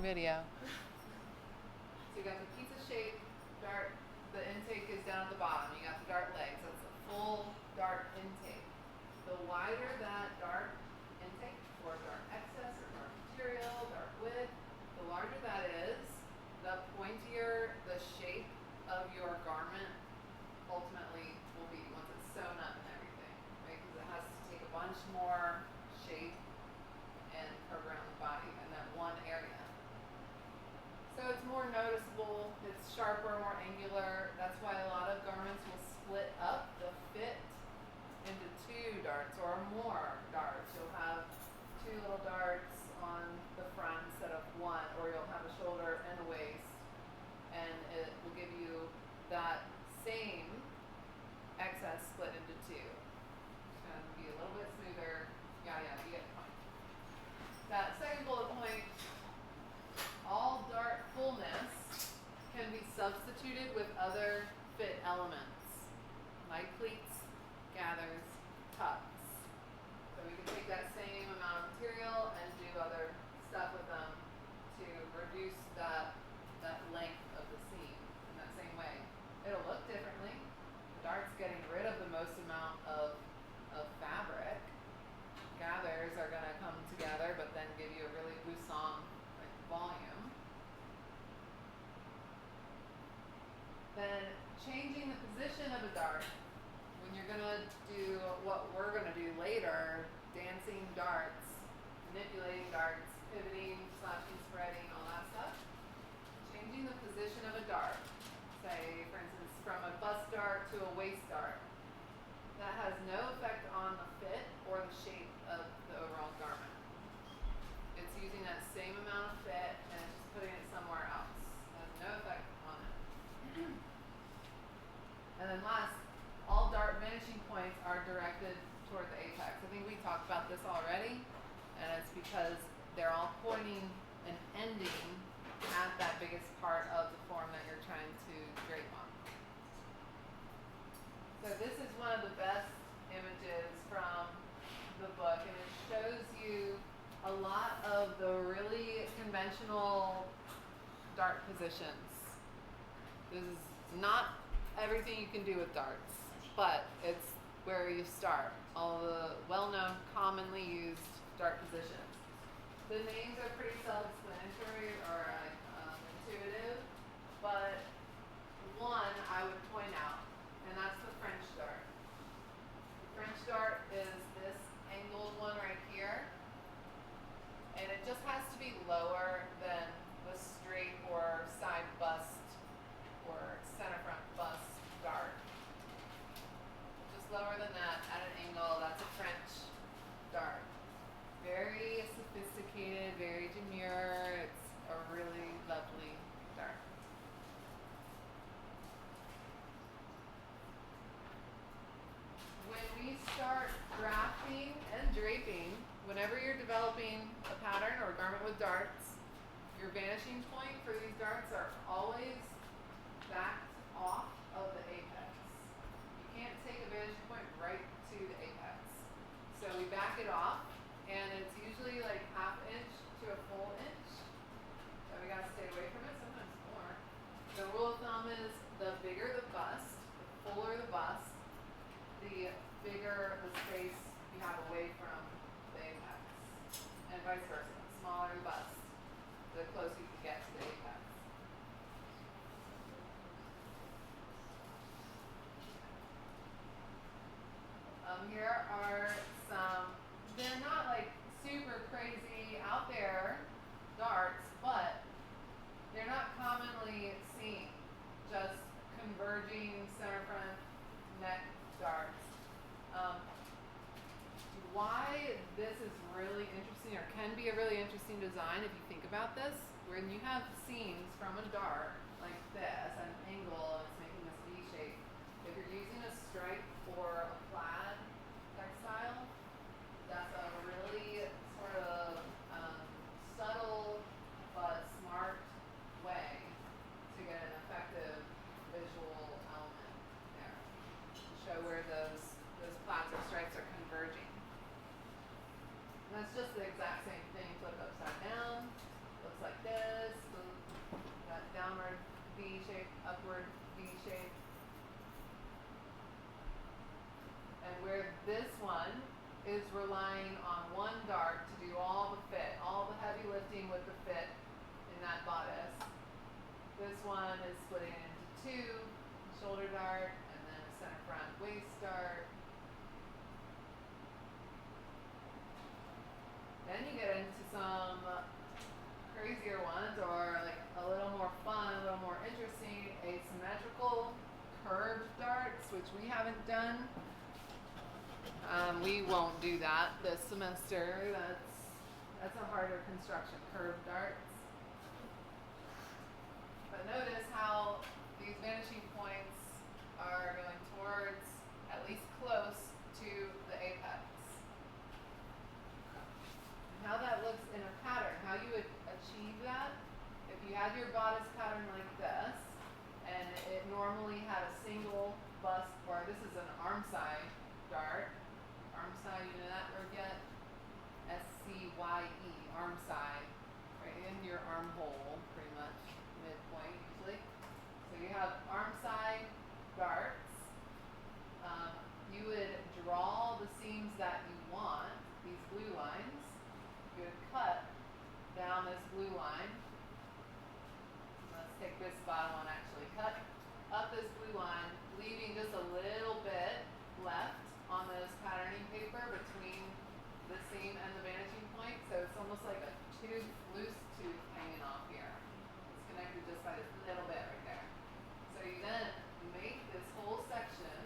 Video. So you got the pizza shaped dart, the intake is down at the bottom. You got the dart legs, that's a full dart intake. The wider that dart intake, or dart excess, or dart material, dart width, the larger that is, the pointier the shape of your garment ultimately will be once it's sewn up and everything, right? Because it has to take a bunch more shape and around the body in that one area. So it's more noticeable, it's sharper, more angular. That's why a lot of garments will split up the fit into 2 darts or more darts. You'll have 2 little darts on the front instead of 1, or you'll have a shoulder and a waist, and it will give you that same excess split into 2. It's going to be a little bit smoother, yada yada, you get the point. That second bullet point, all dart fullness can be substituted with other fit elements, like pleats, gathers, tucks. So we can take that same amount of material and do other stuff with them to reduce that length of the seam in that same way. It'll look differently. The dart's getting rid of the most amount of fabric. Gathers are going to come together, but then give you a really boussant volume. Then changing the position of a dart. When you're going to do what we're going to do later, dancing darts, manipulating darts, pivoting, slashing, spreading, all that stuff. Changing the position of a dart. Say, for instance, from a bust dart to a waist dart. That has no effect on the fit or the shape of the overall garment. It's using that same amount of fit and it's just putting it somewhere else. It has no effect on it. And then last, all dart vanishing points are directed toward the apex. I think we talked about this already, and it's because they're all pointing and ending at that biggest part of the form that you're trying to drape on. So this is one of the best images from the book, and it shows you a lot of the really conventional dart positions. This is not everything you can do with darts, but it's where you start. All the well-known, commonly used dart positions. The names are pretty self-explanatory or intuitive, but one I would point out, and that's the French dart. The French dart is this angled one right here, and it just has to be lower than the straight or side bust or center front bust dart. Just lower than that at an angle, that's a French dart. Very sophisticated, very demure. It's a really lovely dart. When we start drafting and draping, whenever you're developing a pattern or a garment with darts, your vanishing point for these darts are always backed off of the apex. You can't take a vanishing point right to the apex. So we back it off, and it's usually like ½ inch to a full inch. So we gotta stay away from it, sometimes more. The rule of thumb is the bigger the bust, the fuller the bust, the bigger the space you have away from the apex. And vice versa. The smaller the bust, the closer you can get to the apex. Here are some, they're not like super crazy out there darts, but they're not commonly seen. Just converging center front neck darts. Why this is really interesting, or can be a really interesting design if you think about this, when you have seams from a dart like this at an angle and it's making this V shape, if you're using a stripe or a plaid textile, that's a really sort of subtle but smart way to get an effective visual element there. To show where those plaids or stripes are converging. And that's just the exact same thing, flipped upside down. Looks like this. V shape, upward V shape. And where this one is relying on one dart to do all the fit, all the heavy lifting with the fit in that bodice. This one is splitting into two, shoulder dart, and then a center front waist dart. Then you get into some crazier ones, or like a little more fun, a little more interesting, asymmetrical curved darts, which we haven't done. We won't do that this semester. That's a harder construction, curved darts. But notice how these vanishing points are going towards, at least close to the apex. And how that looks in a pattern, how you would achieve that, if you had your bodice pattern like this, and it normally had a single bust, or this is an arm side dart. Arm side, you know that word yet? S-C-Y-E, arm side, right in your armhole, pretty much, midpoint usually. So you have arm side darts. You would draw the seams that you want, these blue lines. You would cut down this blue line. Let's take this bottom one actually. Cut up this blue line, leaving just a little bit left on this patterning paper between the seam and the vanishing point. So it's almost like a tube, loose tube hanging off here. It's connected just by this little bit right there. So you then make this whole section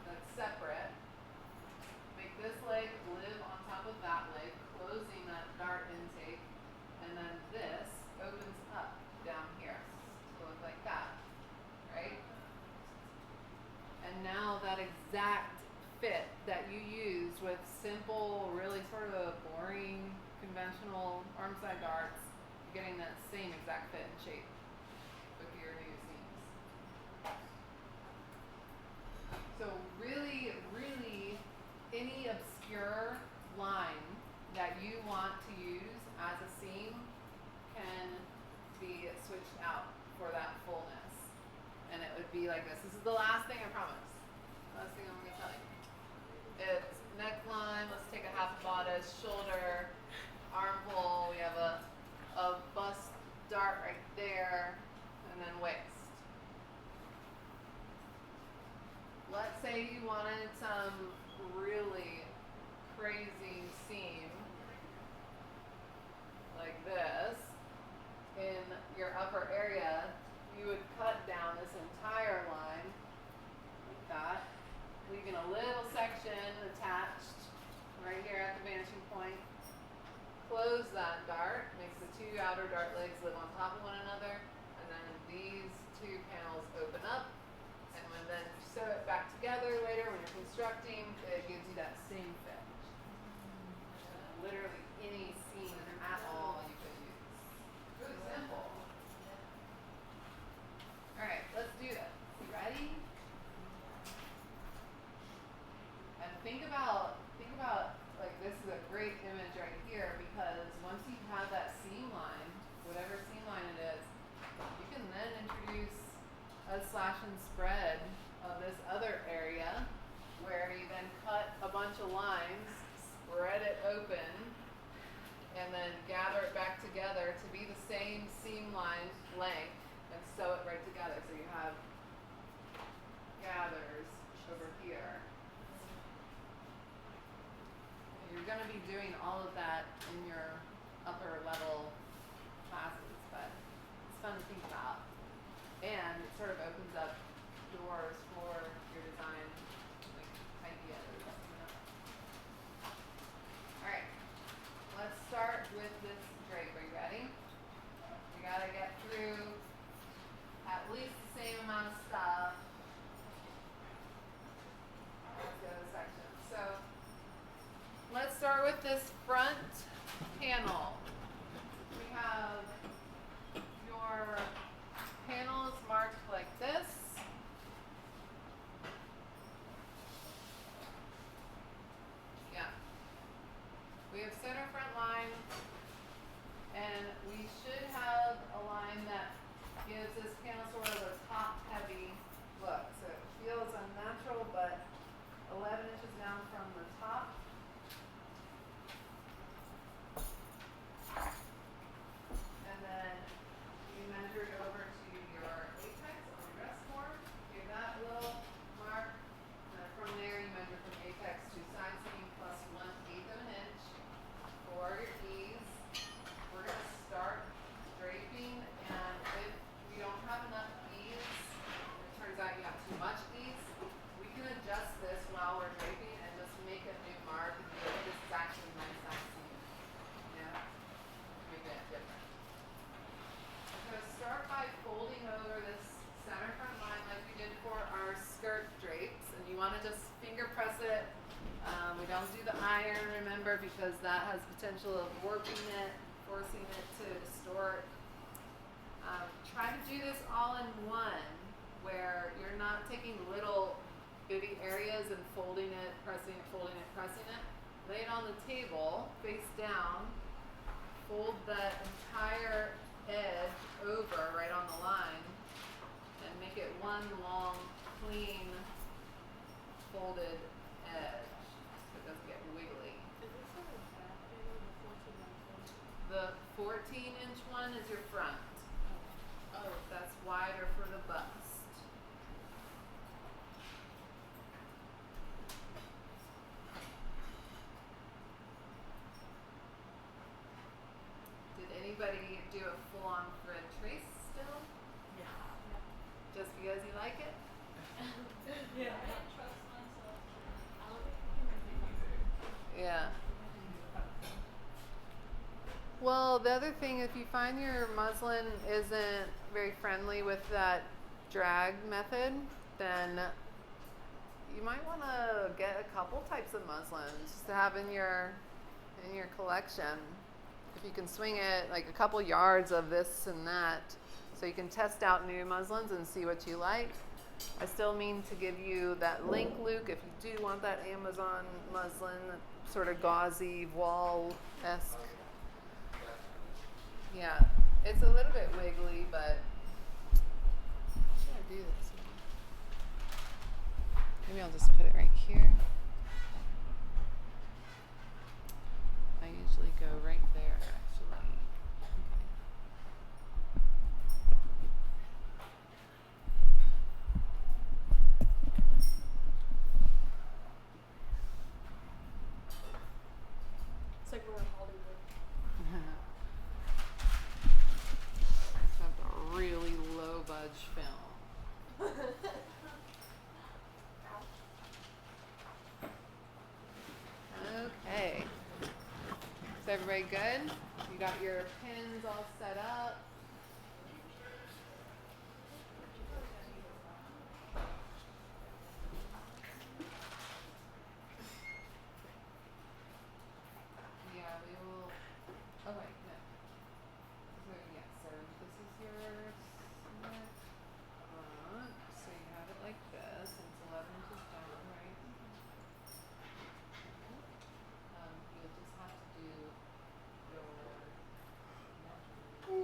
that's separate. Make this leg live on top of that leg, closing that dart intake, and then this opens up down here to look like that, right? And now that exact fit that you used with simple, really sort of boring, conventional arm side darts, you're getting that same exact fit and shape with your new seams. So really, really, any obscure line that you want to use as a seam can be switched out for that fullness. And it would be like this. This is the last thing, I promise. Last thing I'm going to tell you. It's neckline. Let's take a half bodice, shoulder, armhole. We have a bust dart right there, and then waist. Let's say you wanted some really crazy seam like this in your upper area. You would cut down this entire line like that, leaving a little section attached right here at the vanishing point. Close that dart, makes the two outer dart legs live on top of one another, and then these two panels open up, and when then you sew it back together later when you're constructing, it gives you that same fit. Literally any seam at all you could use. Really simple. Alright, let's do this. You ready? And think about like this is a great image right here, because once you have that seam line, whatever seam line it is, you can then introduce a slash and spread of this other area where you then cut a bunch of lines, spread it open, and then gather it back together to be the same seam line length and sew it right together. So you have gathers over here. You're going to be doing all of that in your upper level classes, but it's fun to think about. And it sort of opens up doors for your design ideas. Alright, let's start with this drape. Are you ready? You got to get through at least the same amount of stuff. Let's go to the section. So let's start with this front panel. over because that has potential of warping it, forcing it to distort. Try to do this all in one, where you're not taking little bitty areas and folding it, pressing it, folding it, pressing it. Lay it on the table, face down, fold that entire edge over right on the line, and make it one long, clean, folded edge so it doesn't get wiggly. Is this a back panel, The the 14-inch one? 14-inch one is your front. Oh. That's wider for the bust. Did anybody do a full-on thread trace still? Yeah. Just because you like it? Yeah. I can't trust myself to elevate. Yeah. Well, the other thing, if you find your muslin isn't very friendly with that drag method, then you might want to get a couple types of muslins to have in your collection. If you can swing it like a couple yards of this and that, so you can test out new muslins and see what you like. I still mean to give you that link, Luke, if you do want that Amazon muslin, sort of gauzy, voile-esque. Yeah, it's a little bit wiggly, but how should I do this? Maybe I'll just put it right here. I usually go right there, actually. It's like we're in Hollywood. Have a really low budge film. Okay. Is everybody good? You got your pins all set up? Yeah, we will. Oh wait, no. So yeah, so this is your snip front. So you have it like this, and it's 11 inches down, right? You'll just have to do your measurement.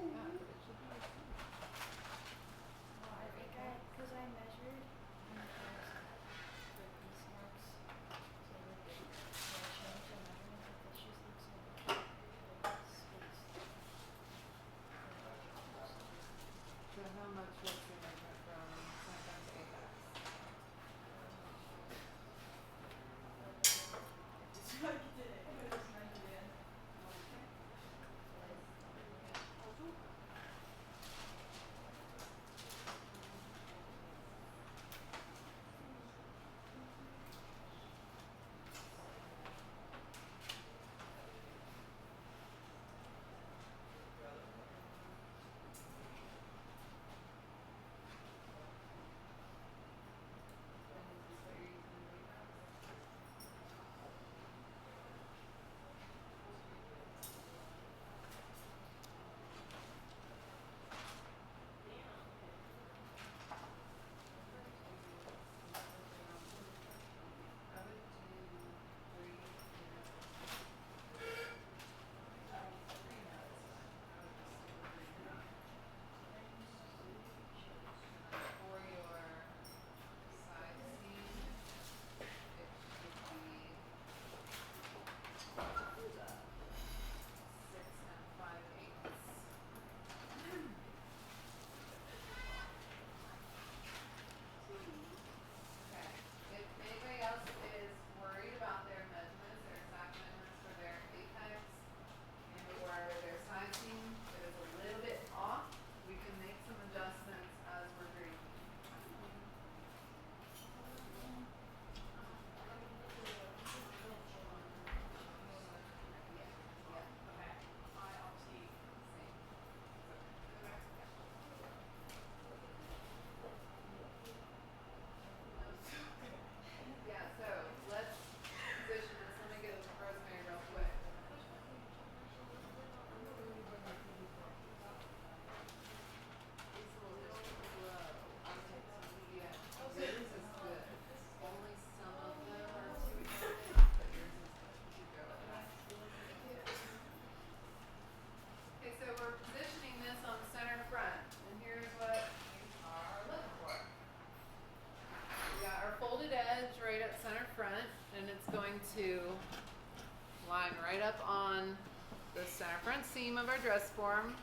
theme of our dress form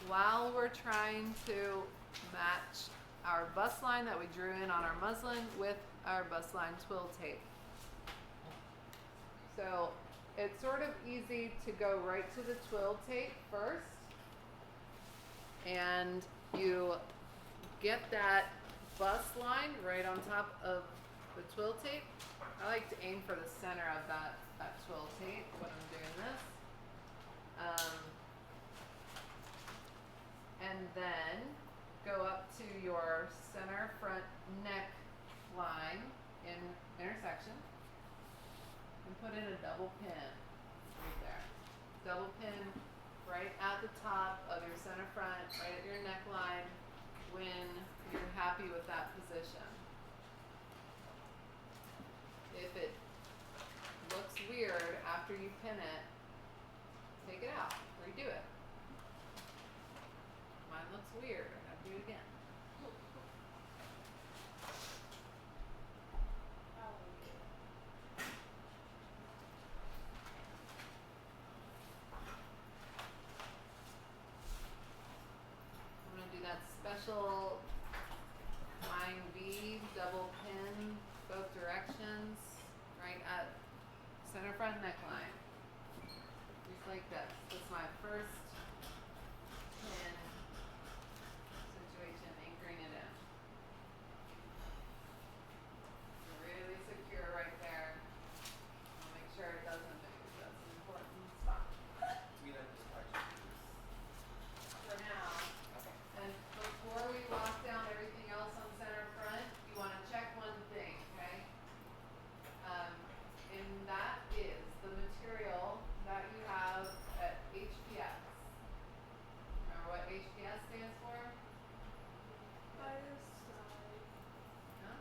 while we're trying to match our bust line that we drew in on our muslin with our bust line twill tape. So it's sort of easy to go right to the twill tape first, and you get that bust line right on top of the twill tape. I like to aim for the center of that twill tape when I'm doing this. And then go up to your center front neck line in intersection and put in a double pin right there. Double pin right at the top of your center front, right at your neckline when you're happy with that position. If it looks weird after you pin it, take it out, redo it. Mine looks weird, I gotta do it again. I'm gonna do that special line V, double pin, both directions, right at center front neckline. Just like this. This is my first pin situation, anchoring it in. Really secure right there. I'll make sure it doesn't move. That's an important spot. For now. Okay. And before we lock down everything else on center front, you want to check one thing, okay? And that is the material that you have at HPS. Remember what HPS stands for? Highest side. Huh?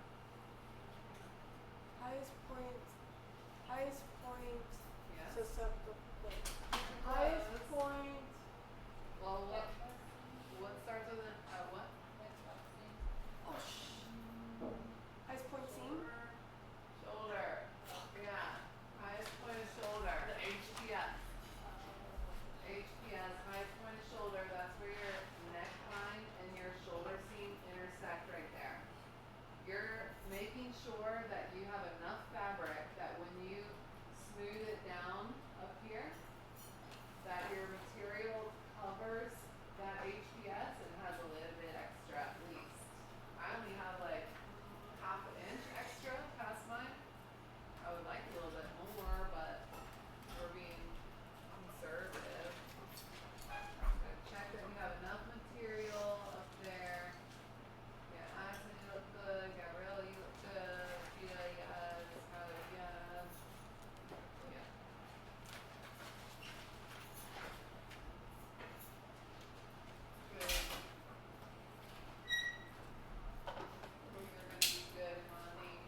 Highest point. Highest point. Yes. Susceptible. Close. Highest point. Well, what starts with an what? Oh highest point seam. Shoulder. Yeah. Highest point of shoulder. The HPS. HPS, highest point of shoulder. That's where your neckline and your shoulder seam intersect right there. You're making sure that you have enough fabric that when you smooth it down up here, that your material covers that HPS and has a little bit extra at least. I only have like half an inch extra past mine. I would like a little bit more, but we're being conservative. So check that you have enough material up there. Yeah, Addison, you look good. Gabriella, you look good. Sheila, yes. Tyler, yes. Yeah. Good. You're gonna be good, honey.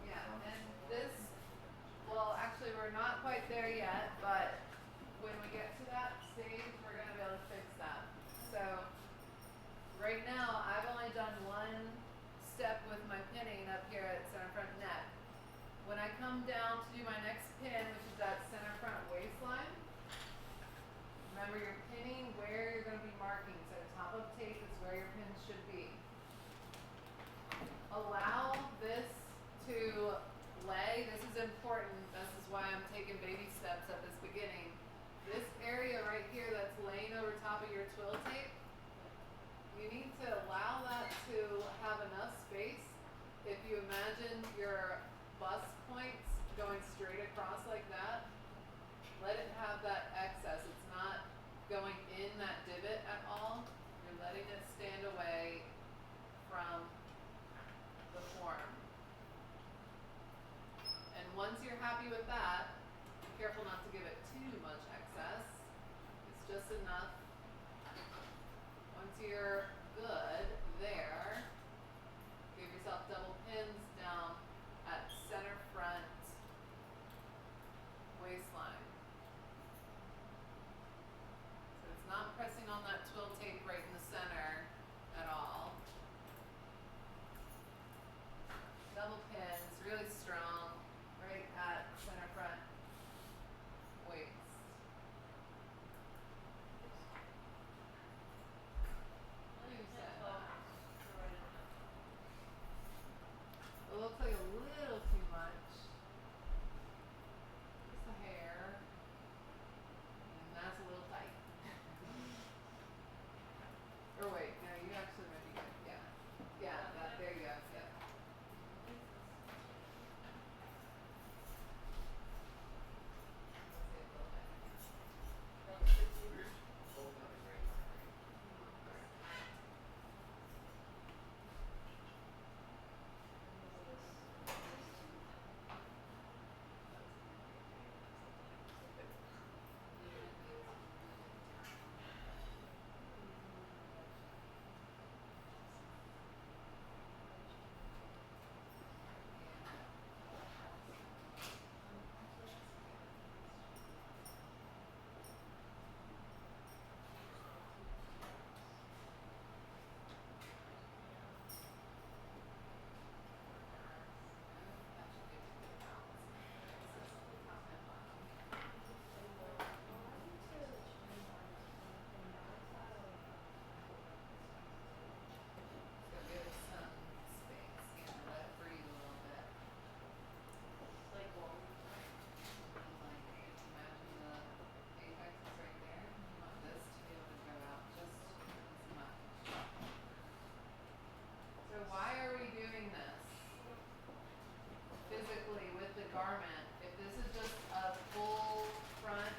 Yeah, and this, well, actually, we're not quite there yet, but when we get to that stage, we're gonna be able to fix that. So, right now, I've only done one step with my pinning up here at center front neck. When I come down to do my next pin, which is that center front waistline, remember you're pinning where you're gonna be marking. So top of tape is where your pin should be. Allow this to lay. This is important. This is why I'm taking baby steps at this beginning. This area right here that's laying over top of your twill tape, you need to allow that to have enough space bust points going straight across like that, let it have that excess. It's not going in that divot at all. You're letting it stand away from the form. And once you're happy with that, be careful not to give it too much excess. It's just enough. Once you're good there, give yourself double pins down at center front waistline. So it's not pressing on that twill tape right in the center at all. Double pins, really strong, right at center front waist. It looks like a little too much. Just a hair. And that's a little tight. Or wait, no, you actually might be good. Yeah. Yeah, that, there you go. Yeah. So give it some space. Yeah, let it breathe a little bit. Like long. Like, imagine the apex is right there. You want this to be able to go out just as much. So why are we doing this physically with the garment? If this is just a full front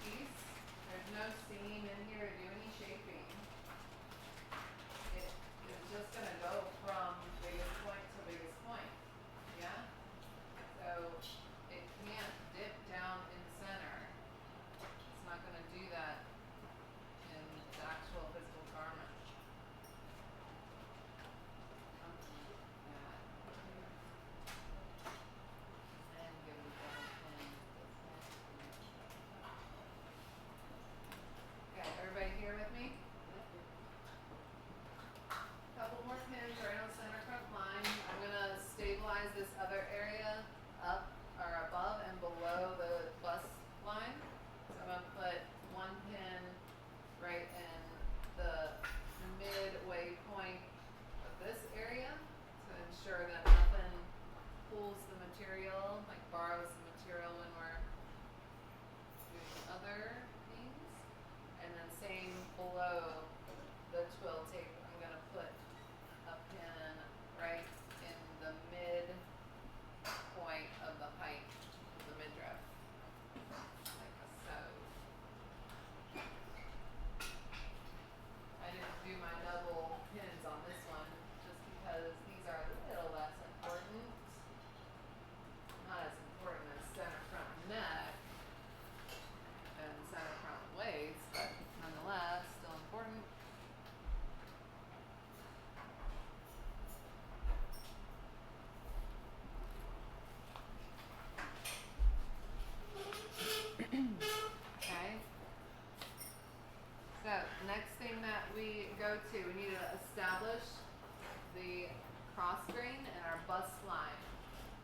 piece, there's no seam in here to do any shaping. It is just gonna go from biggest point to biggest point. Yeah? So it can't dip down in the center. It's not gonna do that in the actual physical garment. Something like that. And give it a double pin. Okay, everybody here with me? Couple more pins right on center front line. I'm gonna stabilize this other area up or above and below the bust line. So I'm gonna put one pin right in the midway point of this area to ensure that nothing pulls the material, like borrows the material when we're doing other things. And then same below the twill tape, I'm gonna put a pin right in the mid point of the height of the midriff, like so. I didn't do my double pins on this one just because these are a little less important. Not as important as center front neck and center front waist, but nonetheless still important. Okay. So next thing that we go to, we need to establish the cross grain and our bust line.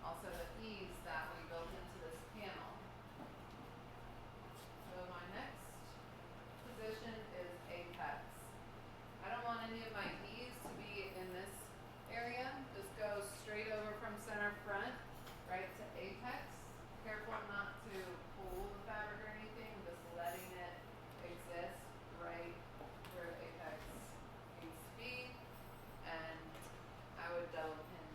Also the ease that we built into this panel. So my next position is apex. I don't want any of my ease to be in this area. Just go straight over from center front right to apex. Careful not to pull the fabric or anything, just letting it exist right where the apex needs to be. And I would double pin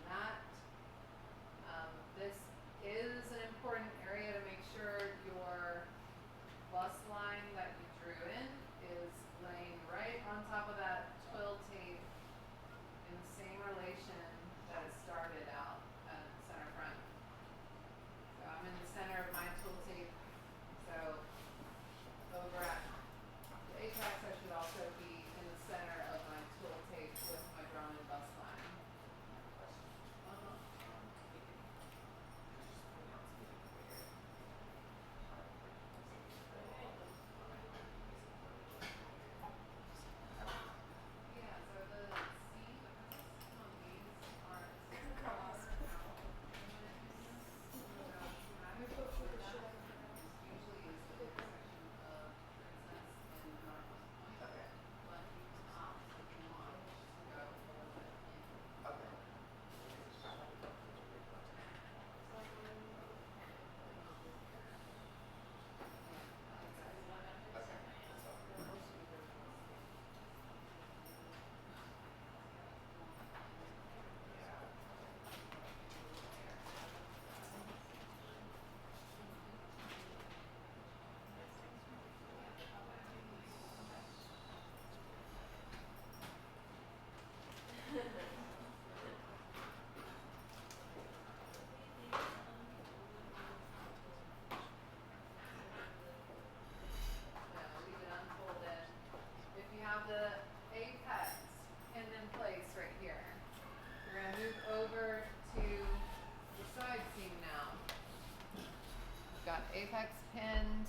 have apex pinned.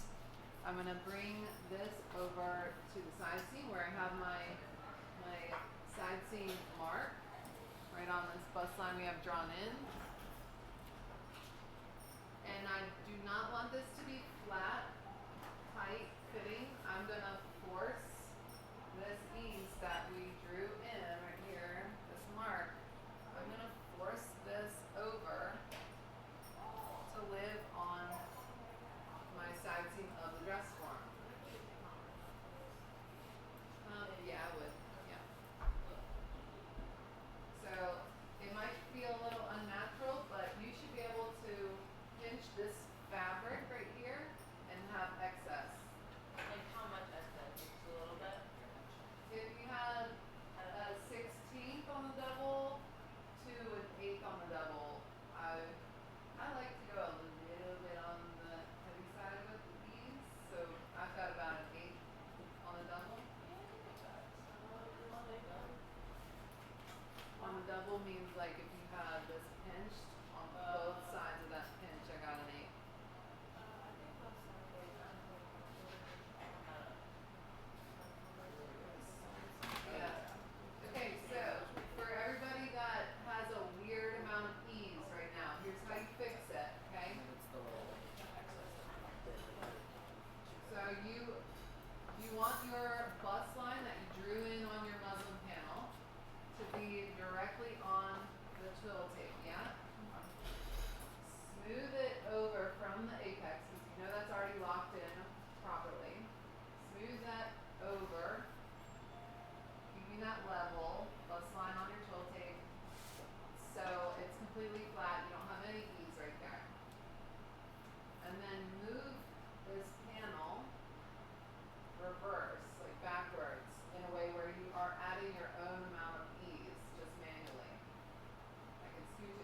I'm gonna bring this over to the side seam where I have my side seam mark right on this bust line we have drawn in. And I do not want this to be flat, tight fitting. I'm gonna force this ease that we drew in right here, this mark. I'm gonna force this over to live on my side seam of the dress form. Yeah, I would. Yeah. So it might feel a little unnatural, but you should be able to pinch this fabric right here and have excess. Like how much excess? Just a little bit? If you had a 16th on the double to an 8th on the double, I like to go a little bit on the heavy side with the ease. So I've got about an 8th on the double. On the double means like if you had this pinched on both sides of that pinch, I got an 8. Yeah. Okay, so for everybody that has a weird amount of ease right now, here's how you fix it, okay? So you want your bust line that you drew in on your muslin panel to be directly on the twill tape, yeah? Smooth it over from the apex because you know that's already locked in properly. Smooth that over, keeping that level, bust line on your twill tape, so it's completely flat, you don't have any ease right there. And then move this panel reverse, like backwards, in a way where you are adding your own amount of ease, just manually. I can scoot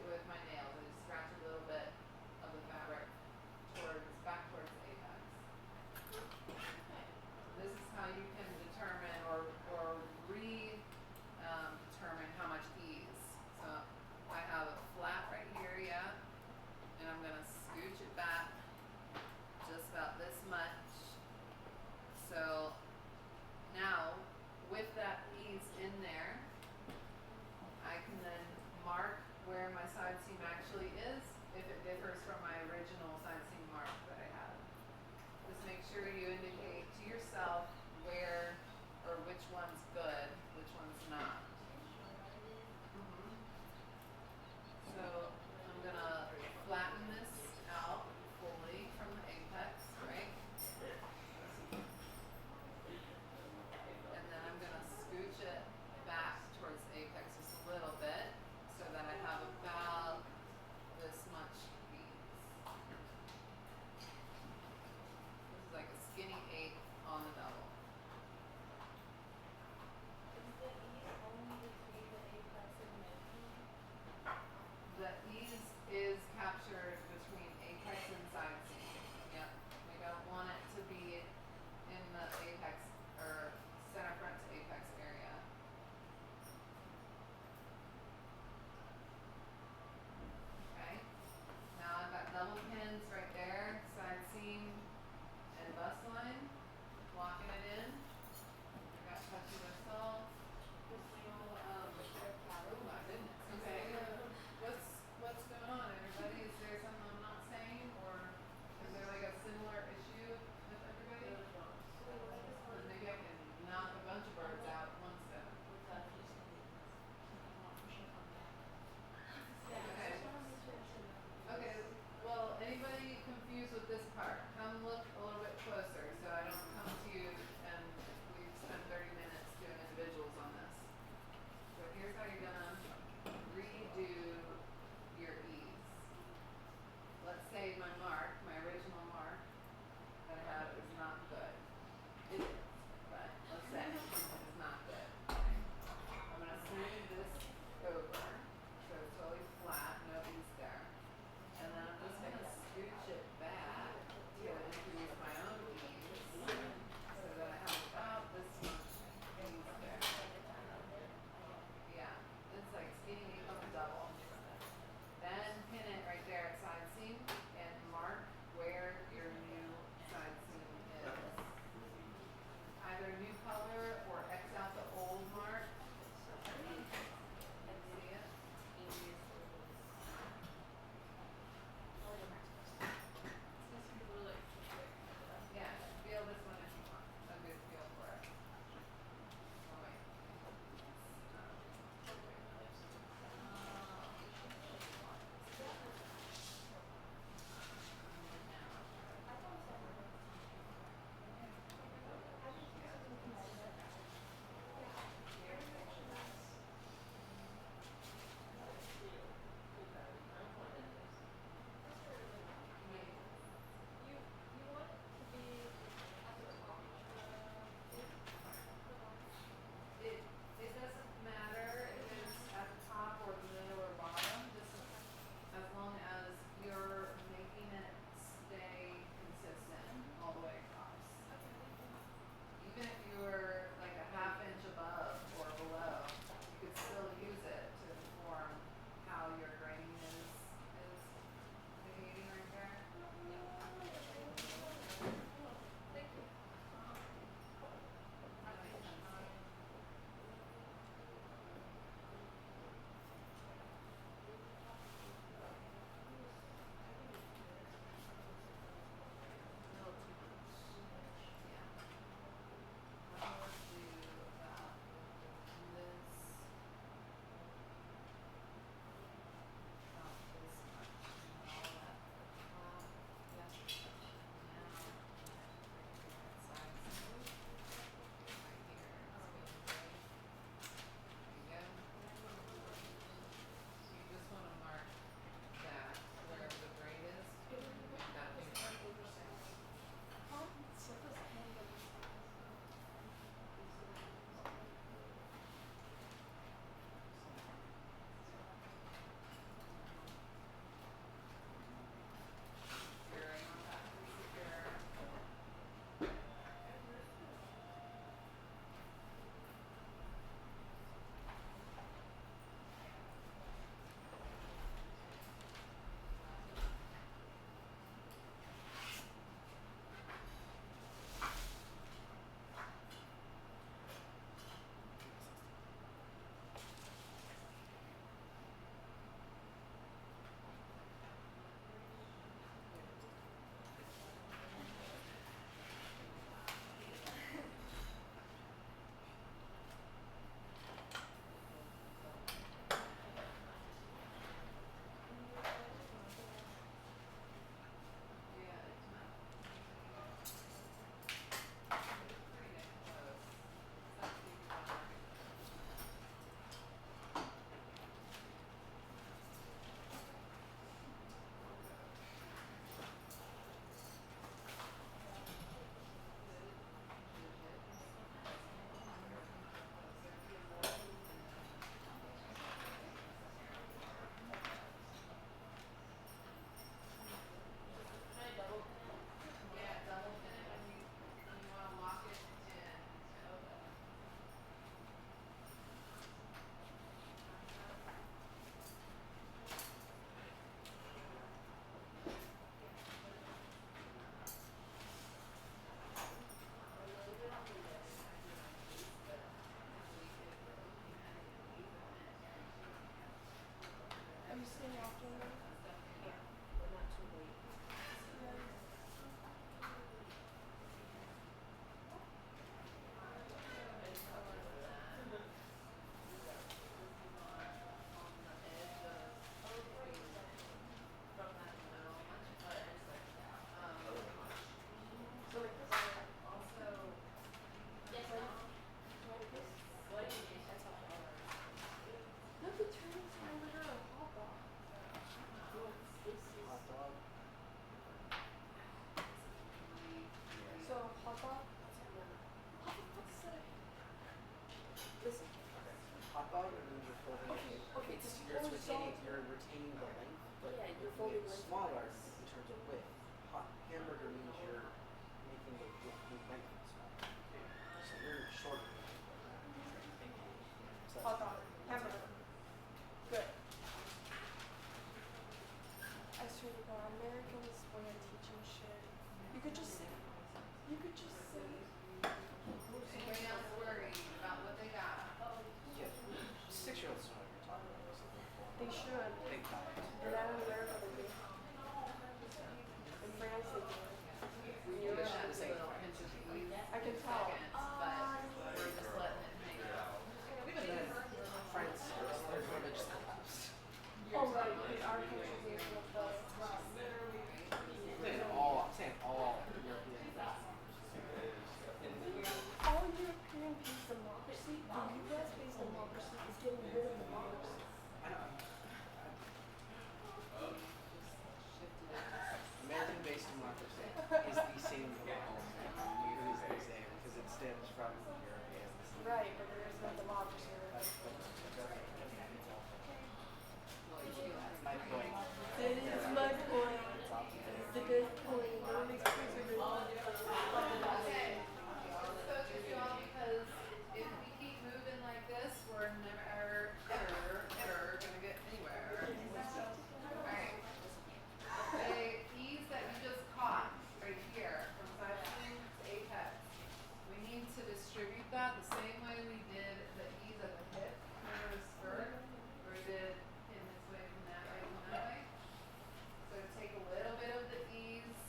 Hot dog. Hamburger. Good. I swear to God, Americans when they're teaching shit, you could just say, Anybody else worried about what they got? Yeah. 6-year-olds know what you're talking about. Most of them. they should. They don't. But not in America they do. In France they do. We do Yeah, have the same little French. pinches of weed I can tell. seconds, but we're just letting it hang out. Even then, France, their religious collapse. Oh right, in our country they have the I'm saying all European. all European based democracy, the US based democracy is getting rid of democracy. I know. American-based democracy is the same model as they say because it stems from Europeans. Right, but there is no democracy. That's my point. That is my point. It's a good point. No one makes points of it. Okay, let's focus y'all because if we keep moving like this, we're never, ever gonna get anywhere. Alright. The ease that you just caught right here from side swing to apex, we need to distribute that the same way we did the ease at the hip for the skirt, where we did in this way from that way from that way. So take a little bit of the ease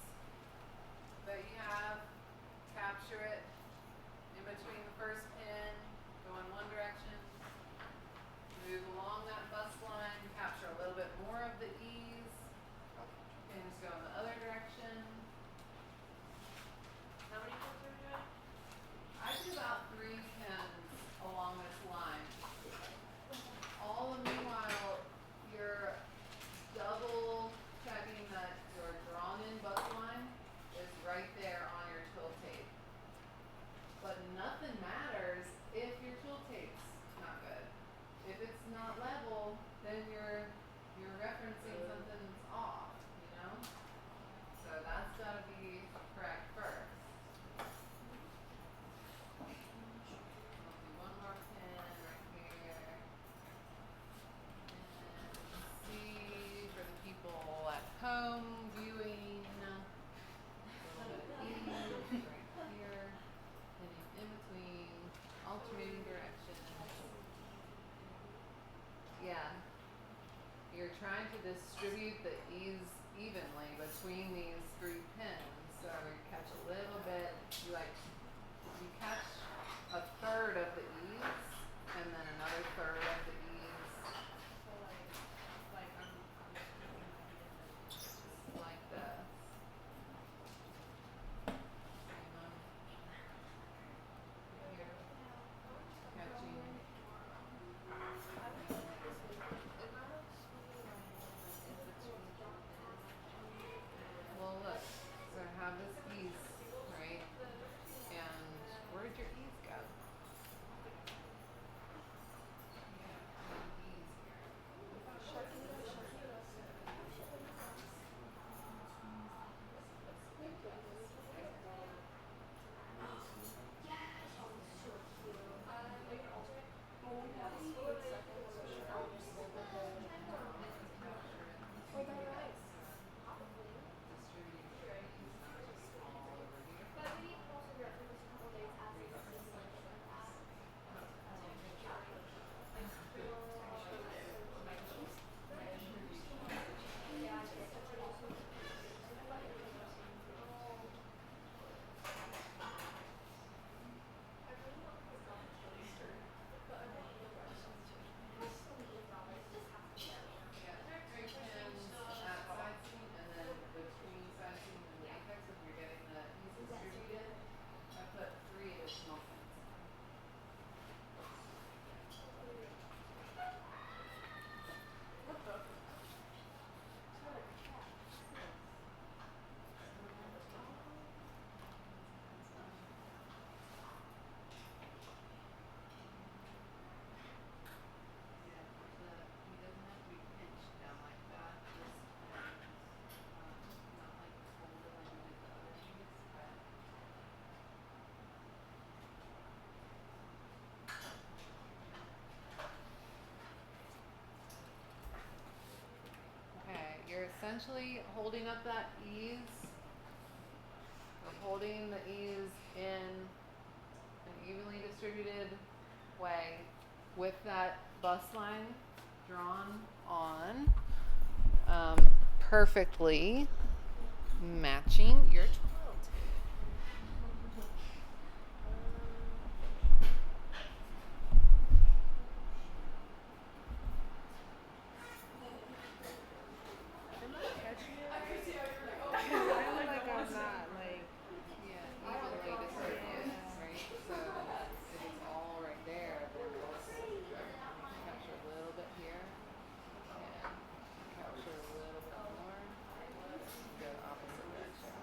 essentially holding up that ease. We're holding the ease in an evenly distributed way with that bust line drawn on, perfectly matching your twill tape. Am I catching it? I could see how you were like, oh. I feel like I'm not, like, Yeah, evenly distributed, right? So it is all right there. Then we can capture a little bit here and capture a little bit more. Go opposite direction.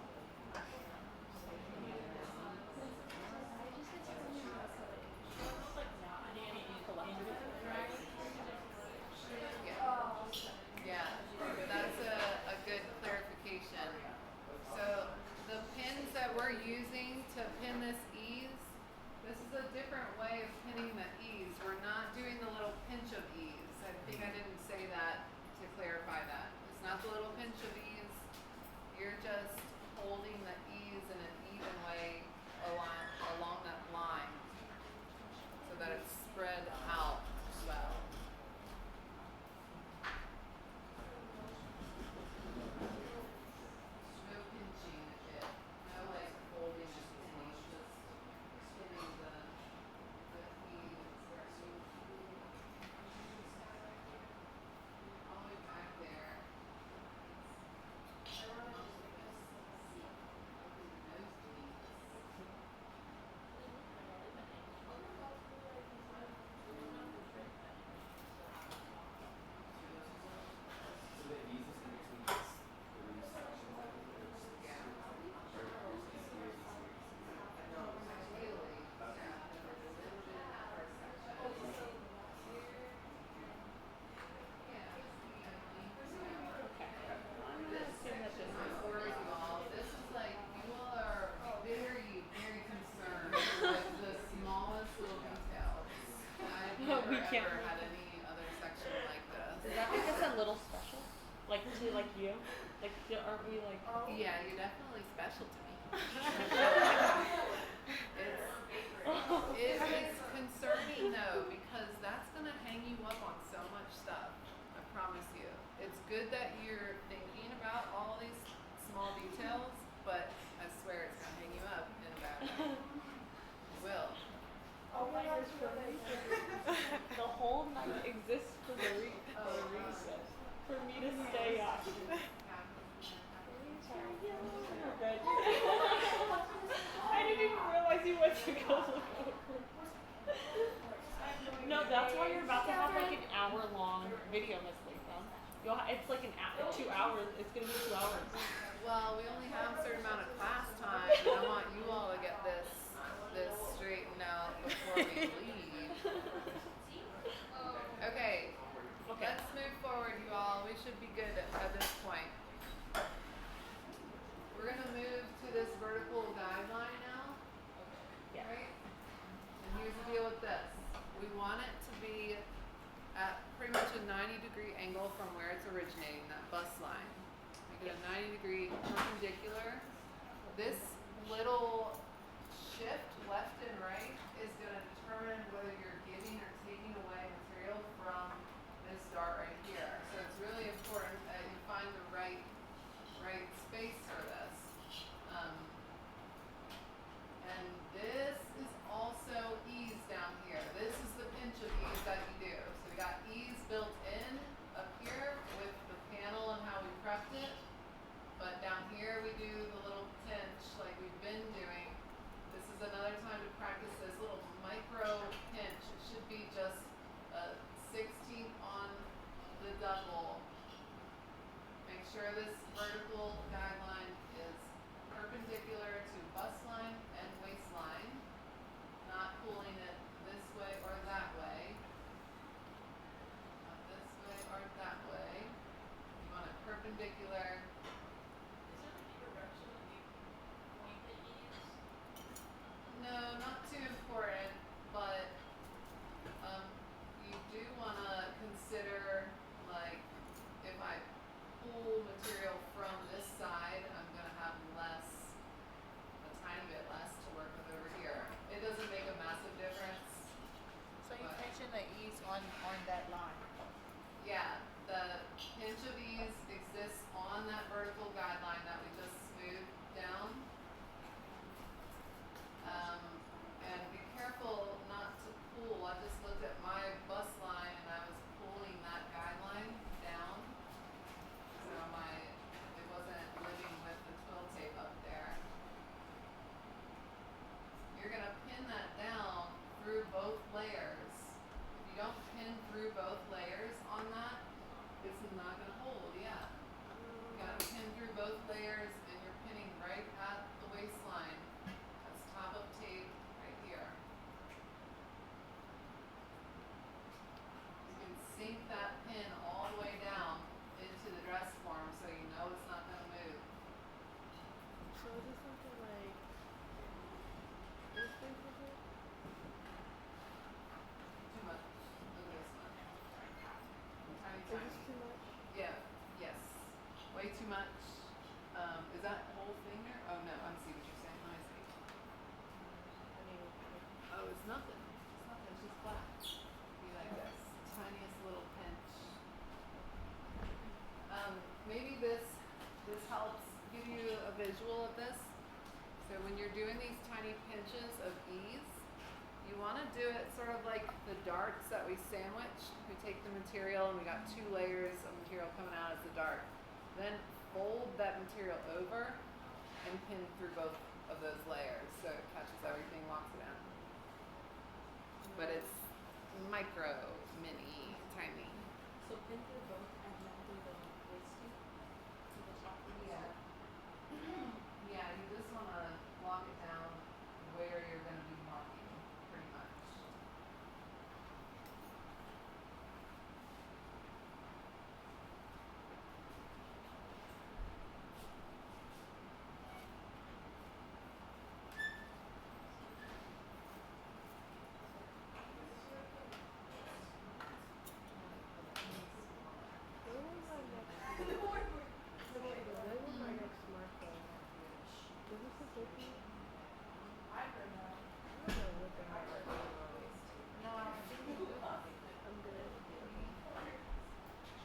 Yeah, that's a good clarification. So the pins that we're using to pin this ease, this is a different way of pinning the ease. We're not doing the little pinch of ease. I think I didn't say that to clarify that. It's not the little pinch of ease. You're just holding the ease in an even way along that line so that it's spread out well. No pinching it. No like holding the pinning, just spinning the ease. All the way back there. So the ease is in between these three sections, I think, or just Yeah. or here's easy, here's easy, here's easy. No, ideally, yeah, the limited first section. Yeah. This section is for you all. This is like, you all are very, very concerned with the smallest little details. I've never We can't ever make had any other section like this. Does that make us a little special? Like to like you? Like aren't we like? Yeah, you're definitely special to me. It is concerning though, because that's gonna hang you up on so much stuff. I promise you. It's good that you're thinking about all these small details, but I swear it's gonna hang you up in a bad way. It will. The whole night exists for the reason. For me to stay up. I didn't even realize you went to go look over. No, that's why you're about to have like an hour-long video, Miss Latham. It's like 2 hours. It's gonna be 2 hours. Well, we only have a certain amount of class time, and I want you all to get this straightened out before we leave. Okay. Let's move forward, you all. We should be good at this point. We're gonna move to this vertical guideline now. Yeah. Right? And here's the deal with this. We want it to be at pretty much a 90-degree angle from where it's originating, that bust line. Make it a 90-degree perpendicular. This little shift left and right is going to determine whether you're giving or taking away material from this dart right here. So it's really important that you find the right space for this. And this is also ease down here. This is the pinch of ease that you do. So we got ease built in up here with the panel and how we prepped it. But down here we do the little pinch like we've been doing. This is another time to practice this little micro pinch. It should be just a 16th on the double. Make sure this vertical guideline is perpendicular to bust line and waistline, not pulling it this way or that way. Not this way or that way. You want it perpendicular. No, not too important, but you do want to consider, like, if I pull material Is that whole thing there? Oh no, I see what you're saying. I see. Oh, it's nothing. It's nothing. It's just flat. Be like this. Tiniest little pinch. Maybe this helps give you a visual of this. So when you're doing these tiny pinches of ease, you want to do it sort of like the darts that we sandwich. We take the material and we got 2 layers of material coming out as the dart. Then fold that material over and pin through both of those layers so it catches everything, locks it in. But it's micro, mini, tiny. So pin through both and then do the wasting to the top of the Yeah. Yeah, you just want to lock it down where you're going to be marking, pretty much.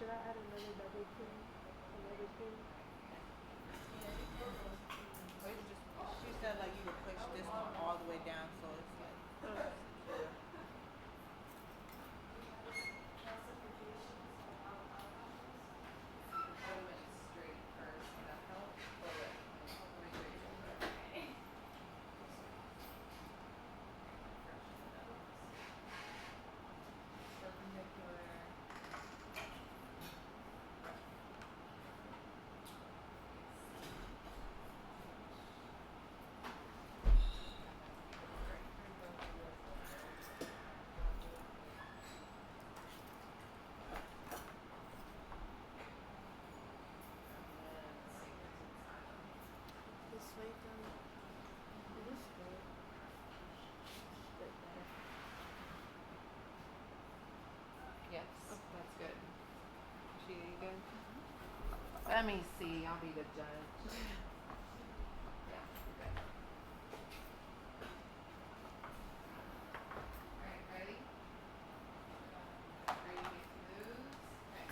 Should I add another double pin? Another pin? She said like you would push this one all the way down so it's like secure. Put them in straight first. That helps. Pull it. Let me show you something. Perpendicular. This way down. This way. Like that. Yes, that's good. She good? Let me see. I'll be the judge. Yeah, you're good. Alright, ready? Ready to make moves? Okay.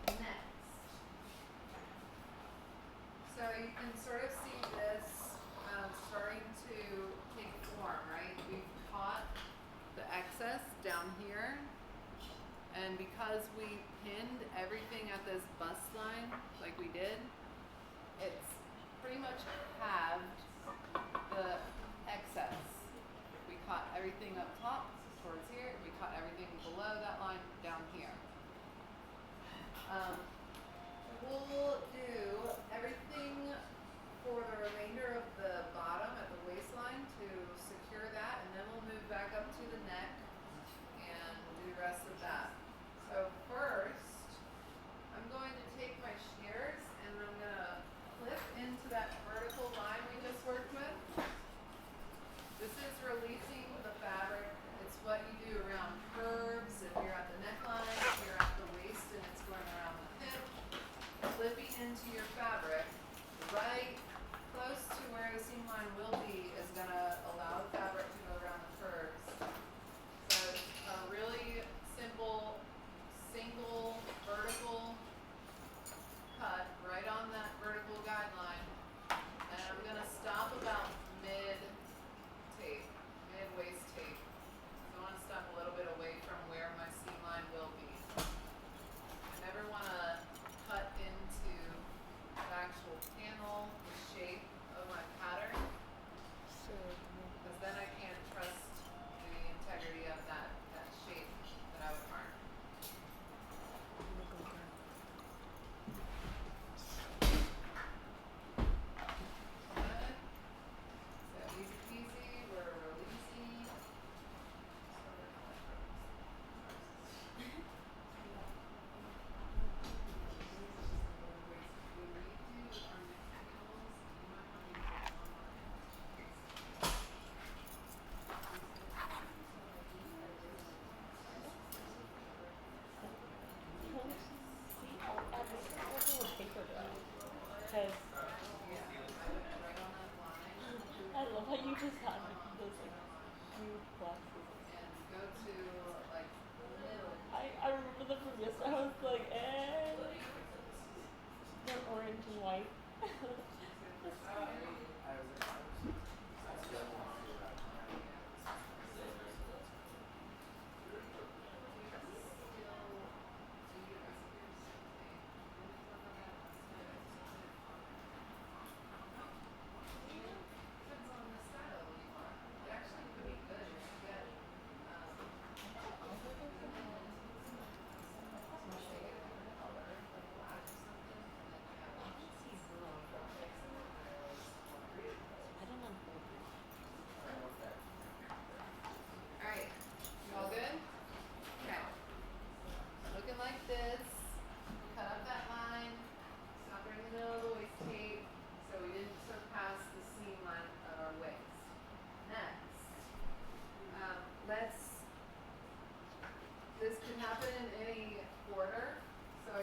Next. So you can sort of see this starting to take form, right? We've caught the excess down here, and because we pinned everything at this bust line, like we did, it's pretty much halved the excess. We caught everything up top towards here, we caught everything below that line down here. We'll do everything for the remainder of the bottom at the waistline to secure that, and then we'll move back up to the neck and do the rest of that. So first, I'm going to take my shears and I'm going to clip into that vertical line we just worked with. This is releasing the fabric. It's what you do around curves. If you're at the neckline,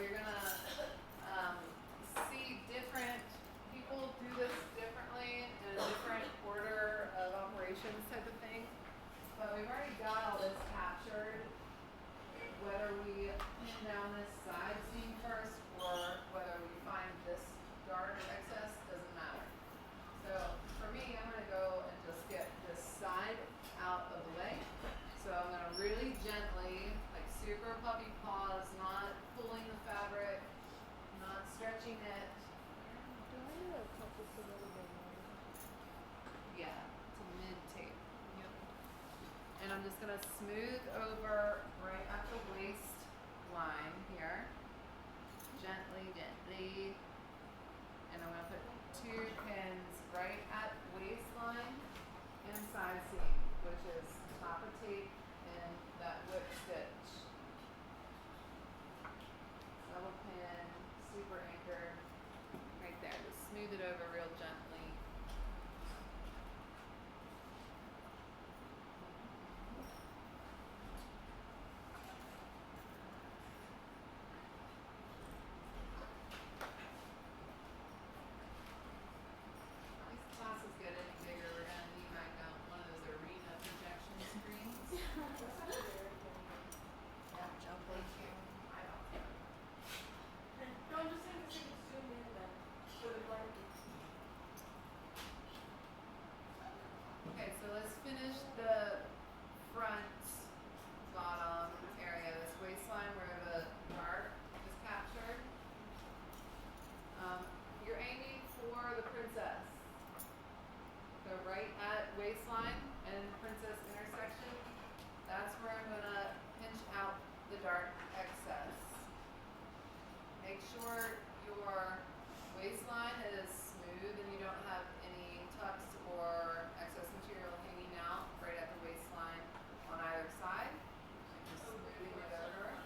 you're gonna see different people do this differently in a different order of operations type of thing. But we've already got all this captured. Whether we pin down this side seam first or whether we find this dart excess doesn't matter. So for me, I'm gonna go and just get this side out of the way. So I'm gonna really gently, like super puppy paws, not pulling the fabric, not stretching it. Do I need to cut this a little bit more? Yeah, to mid tape. Yep. And I'm just gonna smooth over right at the waist line here. Gently, gently. And I'm gonna put 2 pins right at waistline and side seam, which is top of tape and that whip stitch. Double pin, super anchor, right there. Just smooth it over real gently. This class is getting any bigger. We're gonna need like one of those arena projection screens. Yeah, thank you. I don't care. No, I'm just saying so you can zoom in then for the blanket. Okay, so let's finish the front bottom area, this waistline where the dart is captured. You're aiming for the princess. So right at waistline and princess intersection, that's where I'm gonna pinch out the dart excess. Make sure your waistline is smooth and you don't have any tucks or excess material hanging out right at the waistline on either side. Just smoothing it over.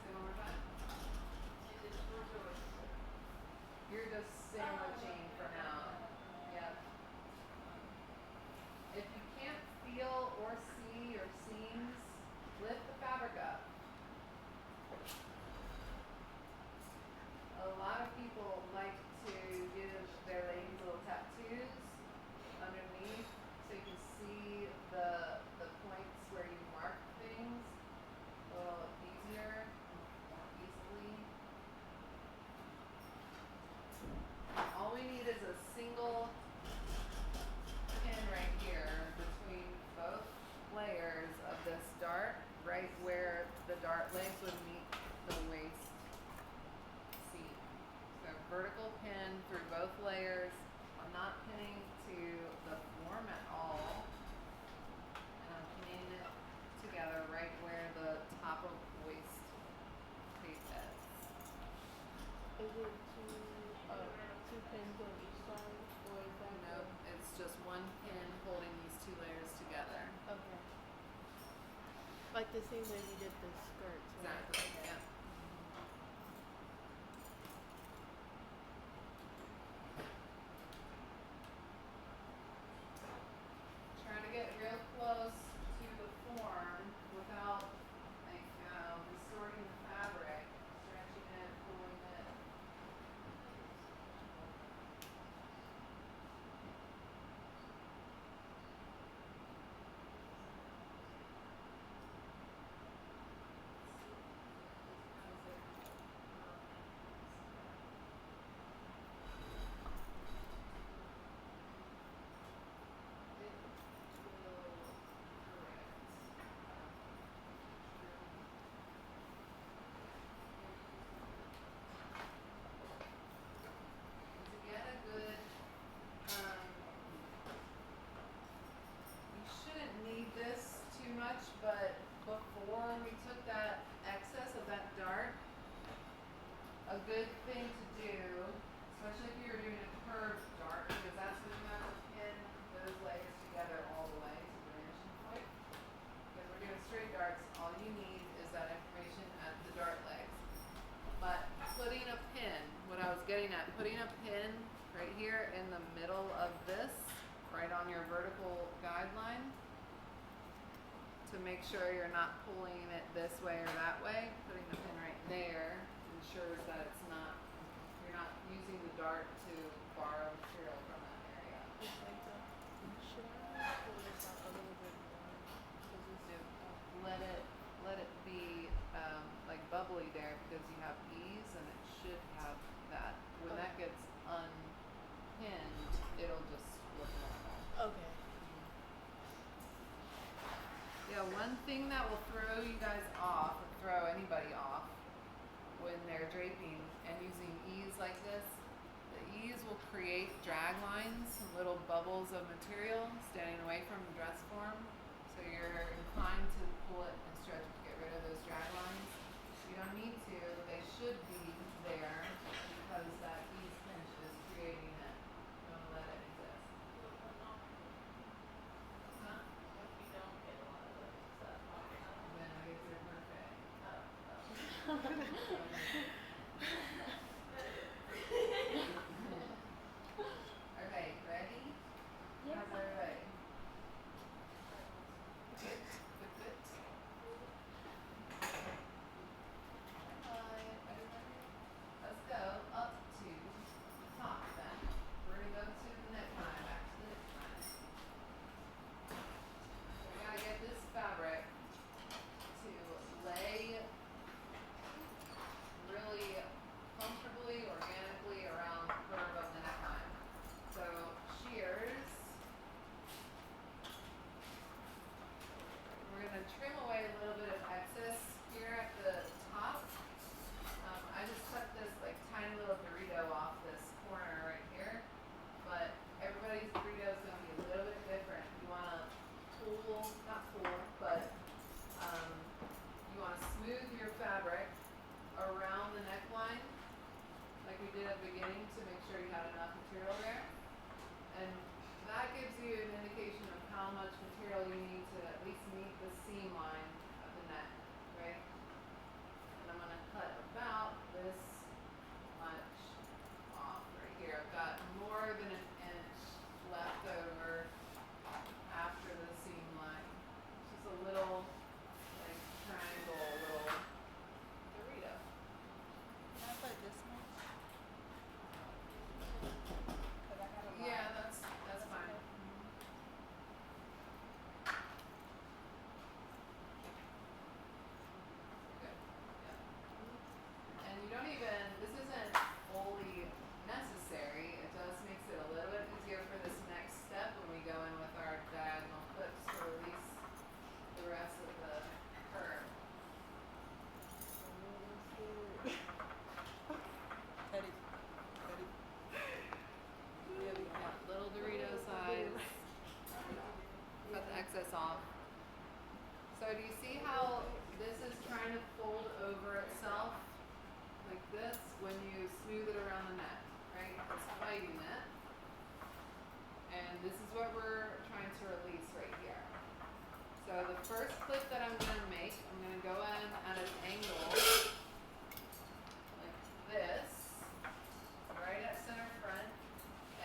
Say one more time. You're just sandwiching for now. Yep. If you can't feel or see your seams, lift the fabric up. A lot of people like to give their ladies little tattoos underneath so you can see the points where you mark things a little easier, more easily. All we need is a single pin right here between both layers of this dart, right where the dart legs would meet the waist seam. So vertical pin through both layers. I'm not pinning to the form at all. And I'm pinning it together right where the top of waist tape is. Is it two pins on each side, or is that Nope, it's just one pin holding these 2 layers together. Okay. Like the same way you did the skirts, right? Exactly, yeah. Trying to get real close to the form without like distorting the fabric, stretching it, pulling it. To get a good, you shouldn't need this too much, but before we took that excess of that dart, a good thing to do, especially if you're doing a curved dart, because that's when you have to pin those legs together all the way to the vanishing point. Because we're doing straight darts, all you need is that information at the dart legs. But putting a pin, what I was getting at, putting a pin right here in the middle of this, right on your vertical guideline, to make sure you're not pulling it this way or that way, putting the pin right there there because you have ease and it should have that. When that gets unpinned, it'll just look normal. Okay. Yeah, one thing that will throw you guys off, or throw anybody off, when they're draping and using ease like this, the ease will create drag lines, little bubbles of material standing away from the dress form. So you're inclined to pull it and stretch it to get rid of those drag lines. You don't need to, but they should be there because that ease pinch is creating it. Don't let it exist. Huh? Then I guess you're perfect. Okay, ready? Yeah. How's everybody? Good? Good, good? Hi, everybody. Let's go up to the top then. We're gonna go to the neckline, back to the neckline. So we gotta get this fabric to lay really comfortably, organically around the curve of the neckline. So shears, we're gonna trim away a little bit of excess here at the top. I just cut this like tiny little burrito off this corner right here, but everybody's burrito is gonna be a little bit different. You wanna but you wanna smooth your fabric around the neckline, like we did at the beginning, to make sure you had enough material there. And that gives you an indication of how much material you need to at least meet the seam line of the neck, right? And I'm gonna cut about this much off right here. I've got more than an inch left over after the seam line. Just a little like triangle, little burrito. Can I put this much? Cause I got a lot. Yeah, that's fine. Good. Yeah. And you don't even, this isn't fully necessary. It just makes it a little bit easier for this next step when we go in with our diagonal clips to release the rest of the curve. Cut it. Cut it. Really Yeah, cut. little Dorito size. Cut the excess off. So do you see how this is trying to fold over itself like this when you smooth it around the neck, right? It's fighting it. And this is what we're trying to release right here. So the first clip that I'm gonna make, I'm gonna go in at an angle like this, right at center front,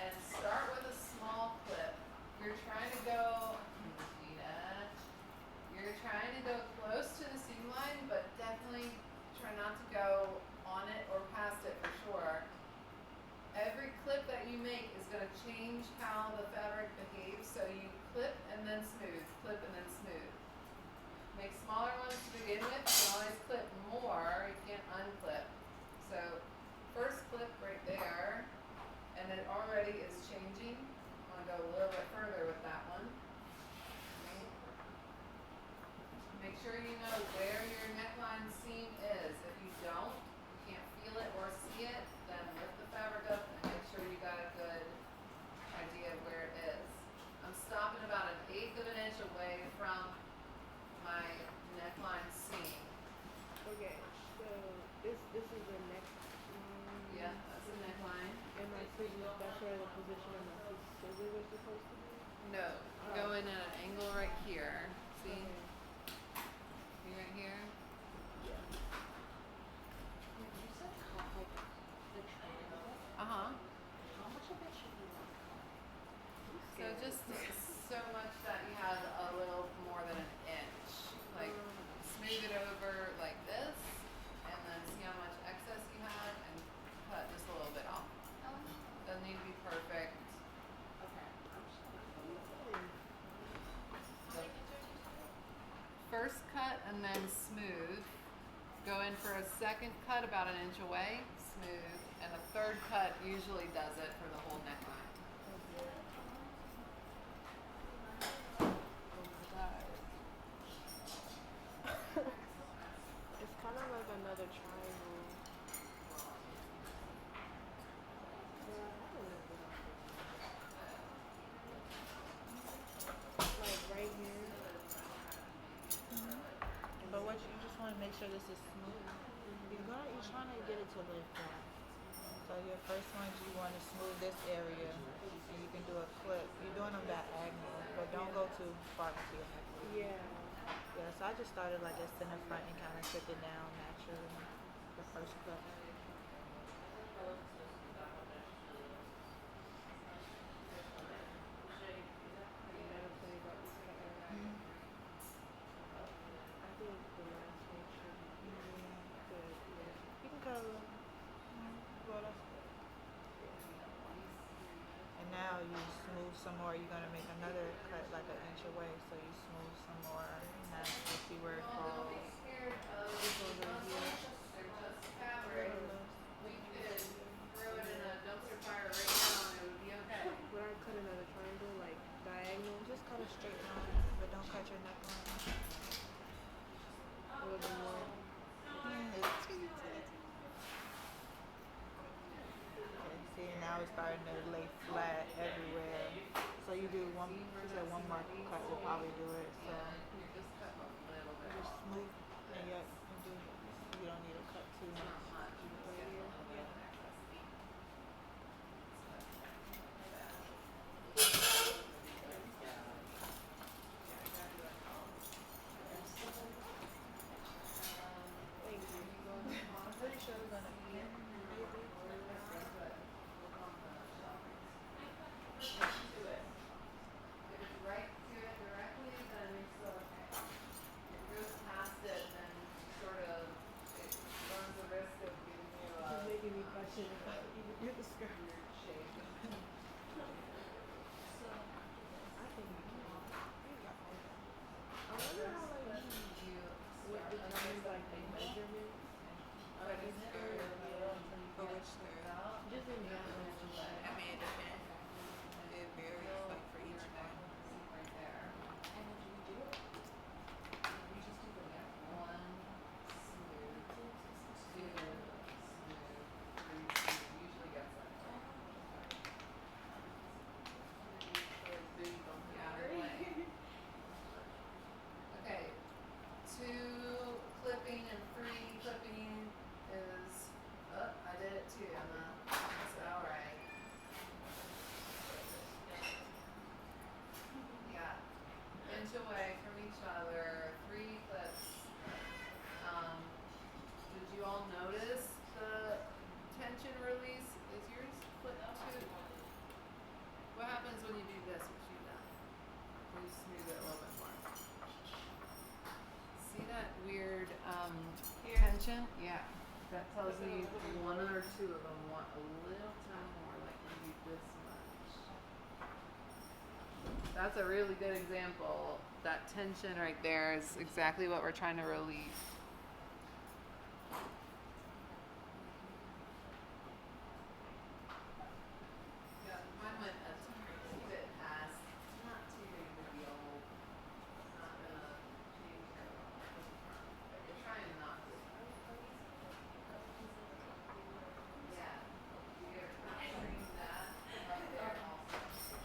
and start with a small clip. You're trying to go, you're trying to go close to the seam line, but definitely try not to go on it or past it for sure. Every clip that you make is going to change how the fabric behaves, so you clip and then smooth, clip and then smooth. Make smaller ones to begin with, you can always clip more, you can't unclip. So first clip right there, and it already is changing. I'm going to go a little bit further with that one. Make sure you know where your neckline seam is. If you don't, you can't feel it or see it, then lift the fabric up and make sure you got a good idea of where it is. I'm stopping about 1/8 of an inch away from my neckline seam. Okay, so this is the neck. Yeah, that's the neckline. And my scissors, that's where the position of my scissors are supposed to be? No, go in at an angle right here. See? Okay. See right here? Yeah. You said couple the triangle. Uh-huh. How much of it should be like So just so much that you have a little more than an inch. Like smooth it over like this, and then see how much excess you have, and cut just a little bit off. Doesn't need to be perfect. Okay. So first cut and then smooth. Go in cut about an inch away, smooth, and a third cut usually does it for the whole neckline. It's kind of like another triangle. Like right here. But what you just want to make sure this is smooth. You're trying to get it to lay flat. So your first ones you want to smooth this area, and you can do a clip. You're doing them diagonal, but don't go too far into your neck. Yeah. Yeah, so I just started like this in the front and kind of took it down naturally. The first clip. I think the last one should be good. Yeah. You can cut a little. Well, that's good. And now you smooth some more. You're gonna make another cut like an inch away, so you smooth some more. Now you see where it falls. Scared of muscles. They're just fabric. We could throw it in a dumpster fire right now and it would be okay. Would I cut another triangle, like diagonal? Just cut a straight line, but don't cut your neckline. A little bit more. Okay, see now it's starting to lay flat everywhere. So you do one. She said one more cut will probably do it. So Just cut a little bit. just smooth and yet you don't need to cut too much. Not much. Just get a little bit of excess. Thank you. I'm pretty sure we're gonna eat maybe. If it's right to it directly, then you're still okay. If it goes past it, then sort of it runs the risk of giving you a It's making me question if I would even do the skirt. shape. I think we can. I wonder how like what determines like the measurement of the skirt. For which skirt? Just in general. I mean, it depends. It varies like for each one. Right there. One smooth, two smooth, three smooth. Usually gets that. Booty bumpy out of the way. Okay, two clipping and three clipping is, I did it too, Emma. That's alright. Yeah, inch away from each other, three clips. Did you all notice the tension release? Is yours clipped too? What happens when you do this, what you done? When you smooth it a little bit more. See that weird tension? Yeah. That tells me one or two of them want a little time more, like maybe this much. That's a really good example. That tension right there is exactly what we're trying to relieve. Yeah, mine went a tiny bit past. Not too big of a deal. Not gonna change very well. But you're trying not to. Yeah. You're trying that up there also.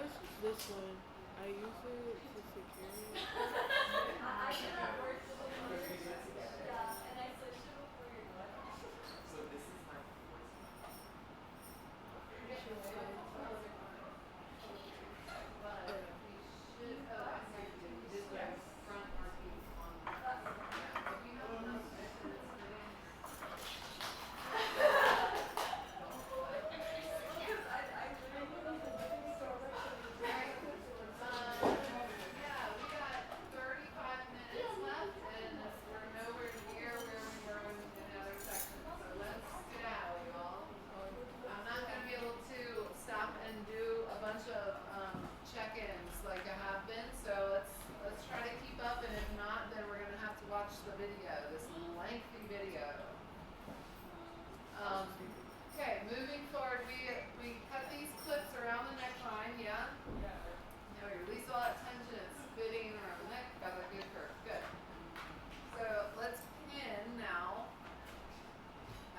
What's this one? I use it to secure it. So this is my voice. But we should, oh, I see what you did. You did the front markings on the, yeah, if you have enough measurements today. Yeah, we got 35 minutes left, and we're nowhere near where we were in the other section. So let's skedaddle, you all. I'm not gonna be able to stop and do a bunch of check-ins like I have been. So let's try to keep up, and if not, then we're gonna have to watch the video, this lengthy video. Okay, moving forward, we cut these clips around the neckline, yeah? Now we release all that tension, it's fitting around the neck, got a good curve, good. So let's pin now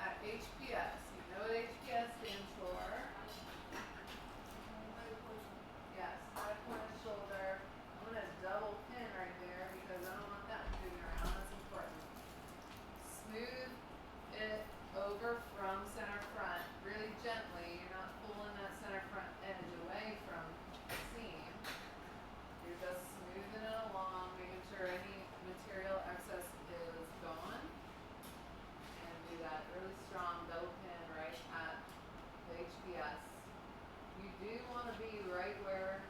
at HPS. You know what HPS stands for? Yes, high point of shoulder. I'm gonna double pin right there because I don't want that moving around, that's important. Smooth it over from center front, really gently. You're not pulling that center front edge away from the seam. You're just smoothing it along, making sure any material excess is gone. And do that really strong double pin right at the HPS. You do want to be right where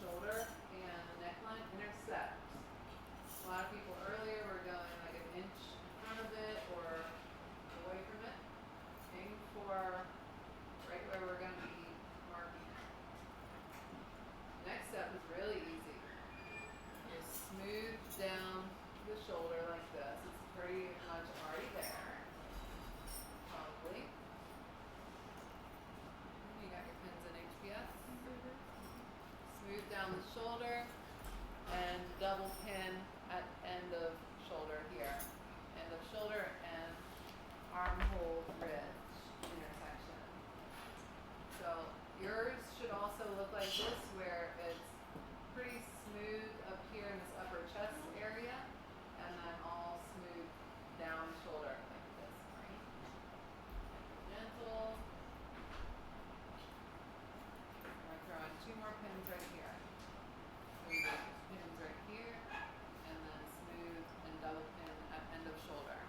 shoulder and the neckline intersect. A lot of people earlier were going like an inch in front of it or away from it. Aim for right where we're going to be marking it. Next step is really easy. Just smooth down the shoulder like this. It's pretty much already there. Probably. You got your pins in HPS. Smooth down the shoulder and double pin at end of shoulder here. End of shoulder and armhole ridge intersection. So yours should also look like this where it's pretty smooth up here in this upper chest area and then all smooth down shoulder like this, right? Gentle. We're throwing 2 more pins right here. So we got pins right here and then smooth and double pin at end of shoulder.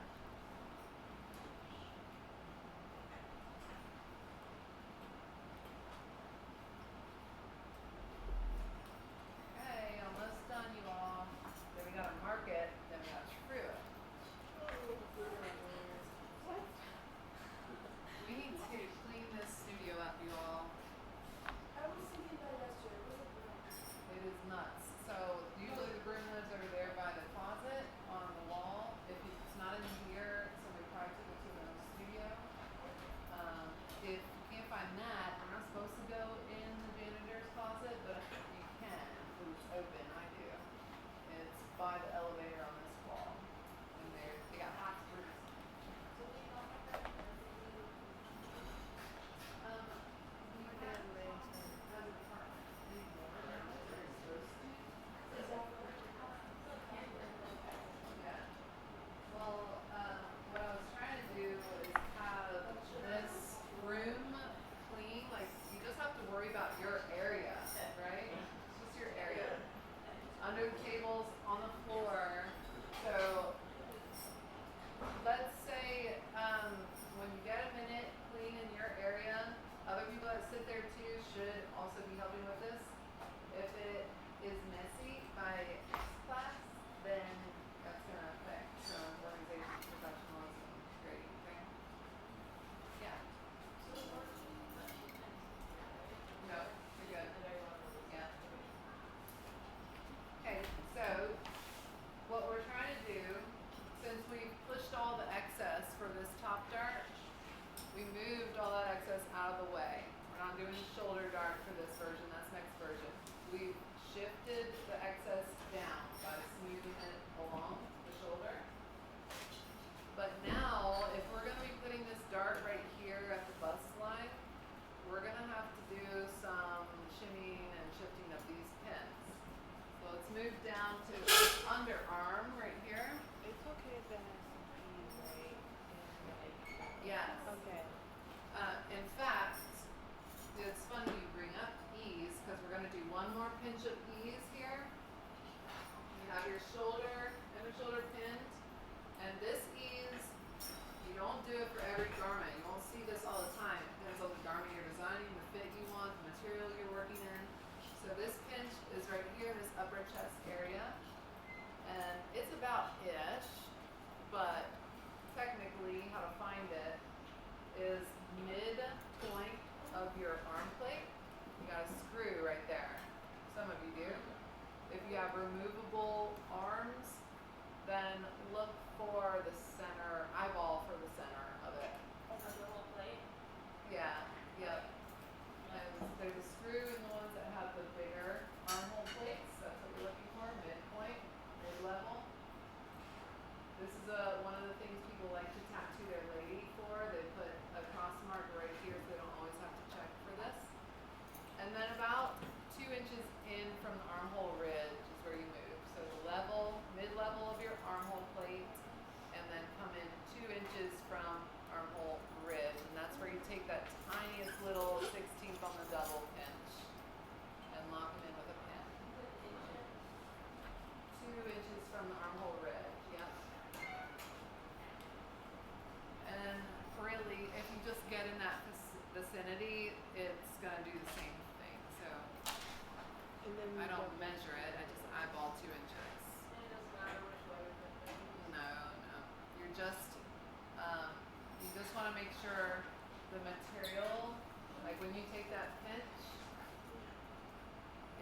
Okay, almost done, you all. Then we gotta mark it, then we gotta screw it. What? We need to shoulder, inner shoulder pinned. And this ease, you don't do it for every garment. You won't see this all the time. It depends on the garment you're designing, the fit you want, the material you're working in. So this pinch is right here in this upper chest area. And it's about ish, but technically how to find it is mid-point of your arm plate. You got a screw right there. Some of you do. If you have removable arms, then look for the center, eyeball for the center of it. Over the whole plate. Yeah, yep. And there's a screw in the ones that have the bigger armhole plates. That's what you're looking for, midpoint, mid-level. This is one of the things people like to tattoo their lady for. They put a cross mark right here so they don't always have to check for this. And then about 2 inches in from the armhole ridge is where you move. So the level, mid-level of your armhole plate, and then come in 2 inches from armhole ridge. And that's where you take that tiniest little 16th on the double pinch and lock it in with a pin. 2 inches from the armhole ridge, yep. And really, if you just get in that vicinity, it's gonna do the same thing. So And then I don't measure it, I just eyeball 2 inches. And it doesn't matter which way you put it. No, no. You just wanna make sure the material, like when you take that pinch,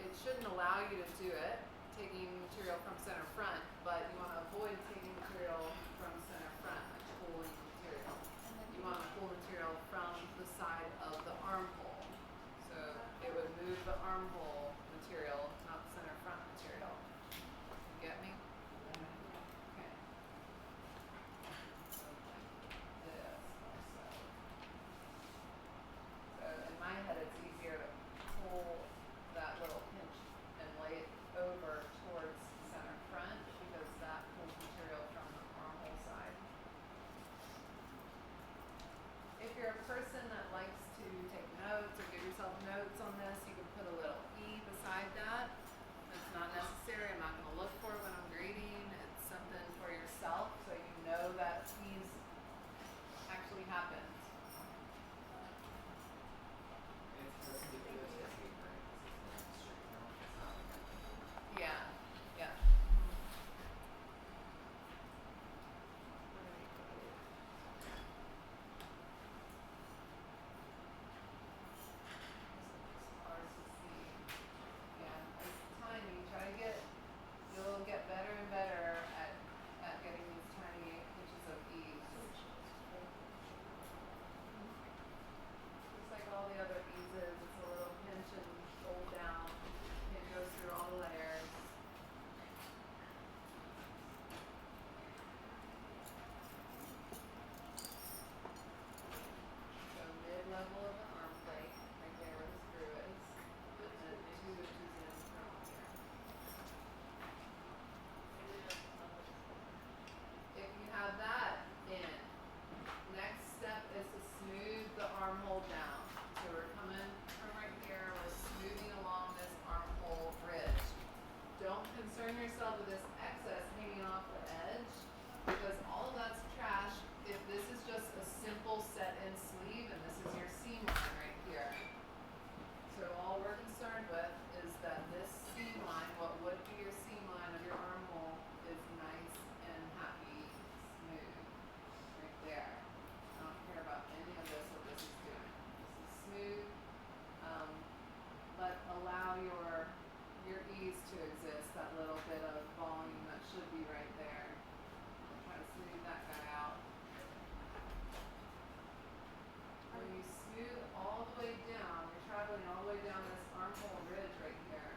it shouldn't allow you to do it, taking material from center front, but you wanna avoid taking material from center front, like pulling material. You wanna pull material from the side of the armhole. So it would move the armhole material, not the center front material. You get me? Okay. So like this also. So in my head it's easier to pull that little pinch and lay it over towards center front because that pulls material from the armhole side. If you're a person that likes to take notes or give yourself notes on this, you can put a little E beside that. It's not necessary. I'm not going to look for it when I'm grading. It's something for yourself so you know that ease actually happens. Yeah, yeah. Hard to see. Yeah, it's tiny. Try to get, you'll get better and better at getting these tiny pinches of ease. Just like all the other eases, it's a little pinch and fold down. It goes through all the layers. So mid-level of the arm plate, right there where the screw is, and then 2 inches in from here. If you have that in, next step is to smooth the armhole down. So we're coming from right here, we're smoothing along this armhole ridge. Don't concern yourself with this excess hanging off the edge because all of that's trash if this is just a simple set-in sleeve and this is your seam line right here. So all we're concerned with is that this seam line, what would be your seam line of your armhole, is nice and happy, smooth, right there. I don't care about any of this, what this is doing. This is smooth, but allow your ease to exist, that little bit of volume that should be right there. Try to smooth that guy out. When you smooth all the way down, you're traveling all the way down this armhole ridge right here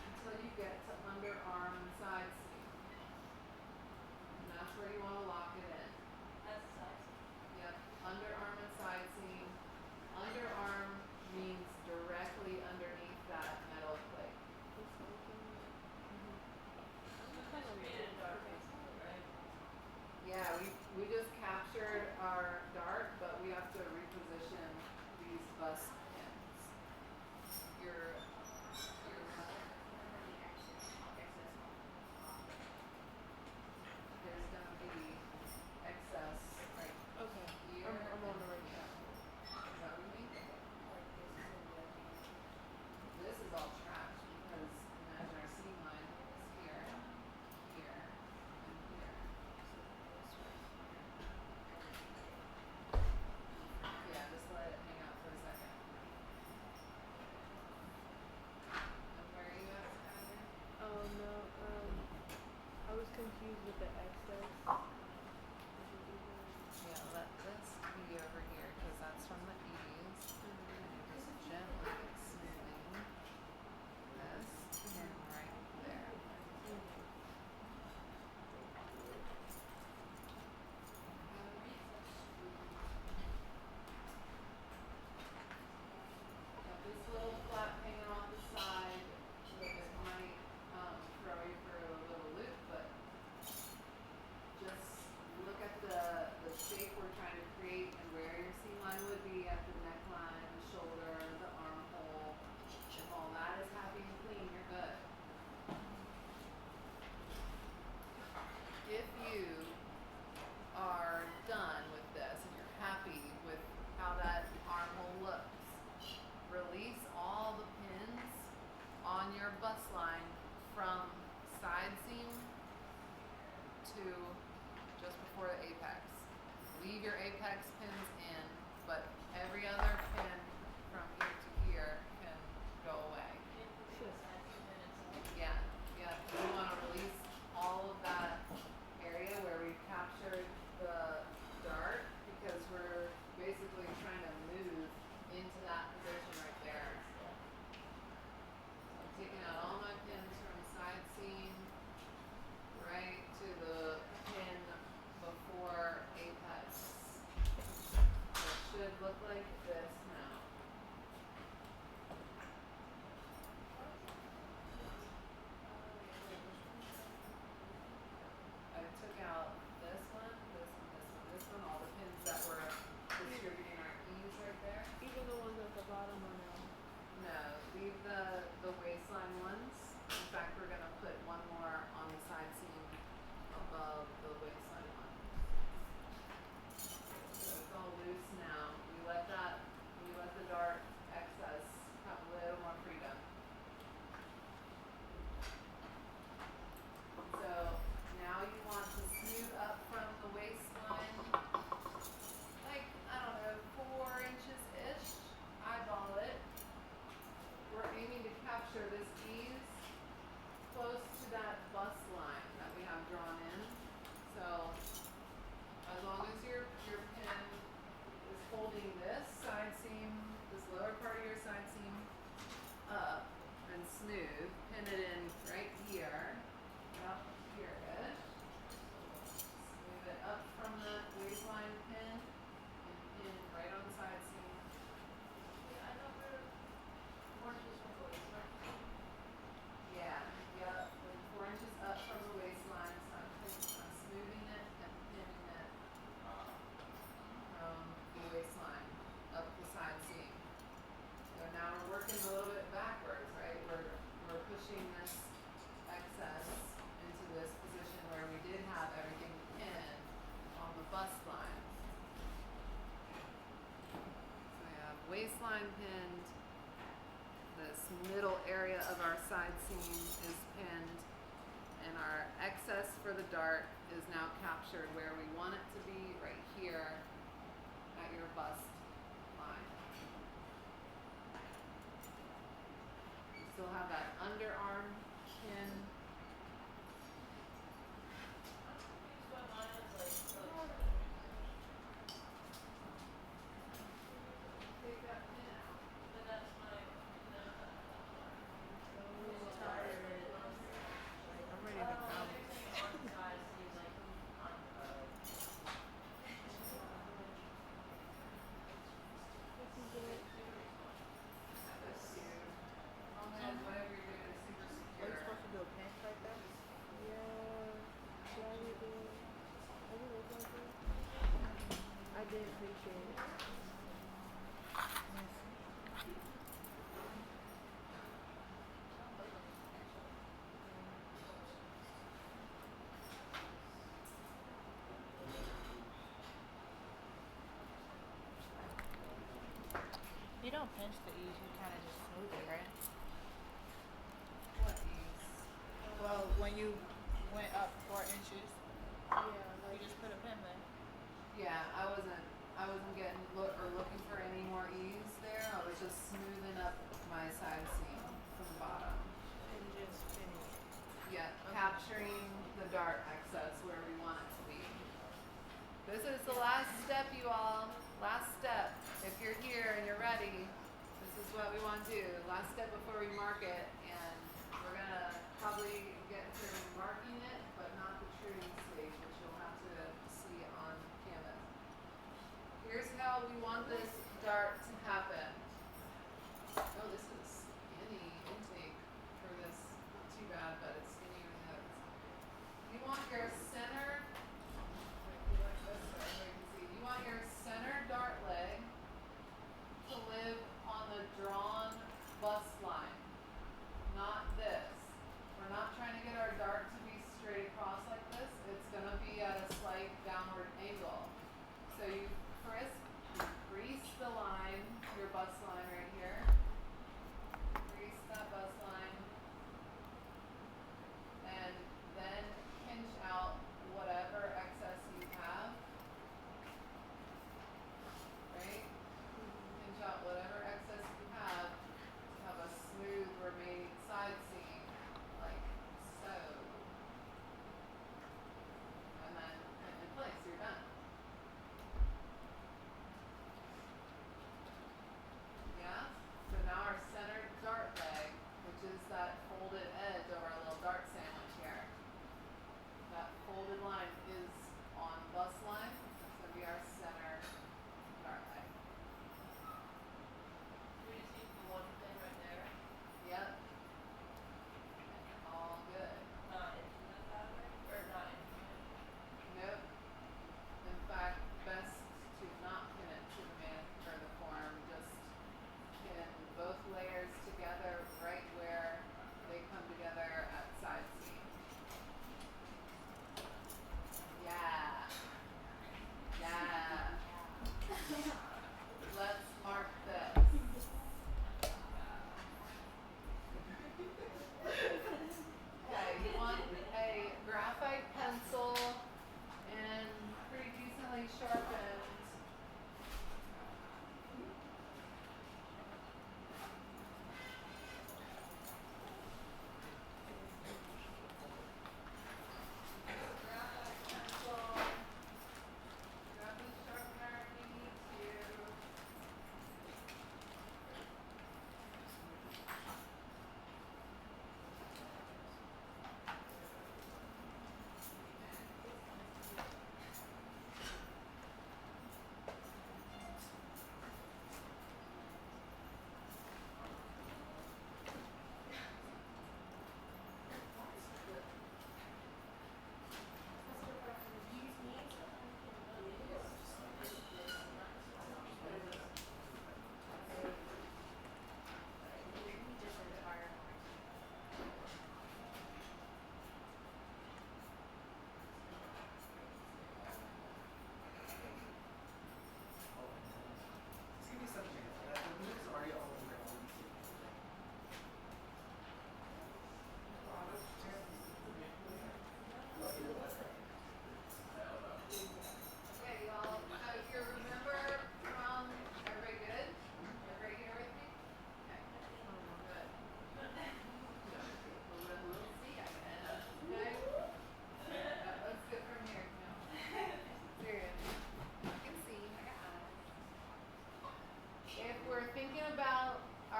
until you get to underarm and side seam. And that's where you want to lock it in. That's the size. Yep, underarm and side seam. Underarm means directly underneath that metal plate. Yeah, we just captured our dart, but we have to reposition these bust pins. Your the waistline ones. In fact, we're gonna put one more on the side seam above the waistline one. So it's all loose now. We let the dart excess have a little more freedom. So now you want to smooth up from the waistline, like, I don't know, 4 inches-ish. Eyeball it. We're aiming to capture this ease close to that bust line that we have drawn in. So as long as your pin is holding this side seam, this lower part of your side seam up and smooth, pin it in right here, about here-ish. Smooth it up from the waistline pin and pin right on the side seam. Yeah, yep, like 4 inches up from the waistline, so I'm smoothing it and pinning it from the waistline up the side seam. So now we're working a little bit backwards, right? We're pushing this excess into this position where we did have everything pinned on the bust line. So we have waistline pinned. This middle area of our side seam is pinned, and our excess for the dart is now captured where we want it to be, right here at your bust line. You still have that underarm pin. Take that pin out. I'm ready to come. That's cute. As long as whatever you're doing is super Are you secure. supposed to do a pinch like that? Yeah, I did. I did appreciate it. You don't pinch the ease, you kind of just smooth it, right? What ease? Well, when you went up 4 inches, Yeah, you like just put a pin there. Yeah, I wasn't getting looking for any more ease there. I was just smoothing up my side seam from the bottom. And just pinning it. Yeah, capturing the dart excess where we want it to be. This is the last step, you all. Last step. If you're here and you're ready, this is what we want to do. Last step before we mark it, and we're gonna probably get to marking it, but not the trimming stage, which you'll have to see on canvas. Here's how we want this dart to happen. Oh, this is skinny intake for this. Not too bad, but it's skinnier than the others. You want your center, you like this so everybody can see. You want your center dart leg to live on the drawn bust line, not this. We're not trying to get our dart to be straight across like this. It's gonna be at a slight downward angle. So you crease the line, your bust line right here. Crease that bust line. And then pinch out whatever excess you have. Right? Pinch out whatever excess you have to have a smooth remaining side seam, like so. And then pin in place, you're done.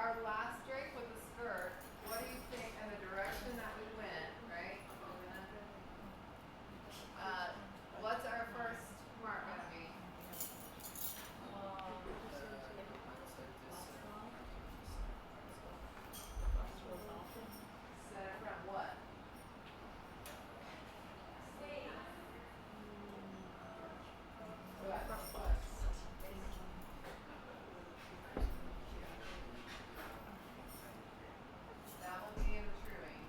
our last drape with the skirt, what do you think in the direction that we went, right? What's our first mark gonna be? Center front what? What? That will be in the truing.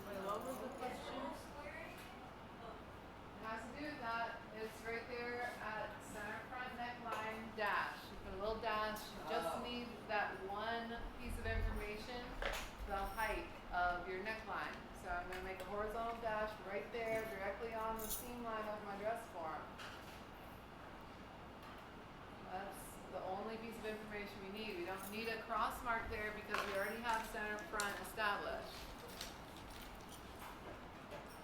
Wait, what was the question? It has to do with that. It's right there at center front neckline dash. You put a little dash. You just need that one piece of information, the height of your neckline. So I'm going to make a horizontal dash right there, directly on the seam line of my dress form. That's the only piece of information we need. We don't need a cross mark there because we already have center front established.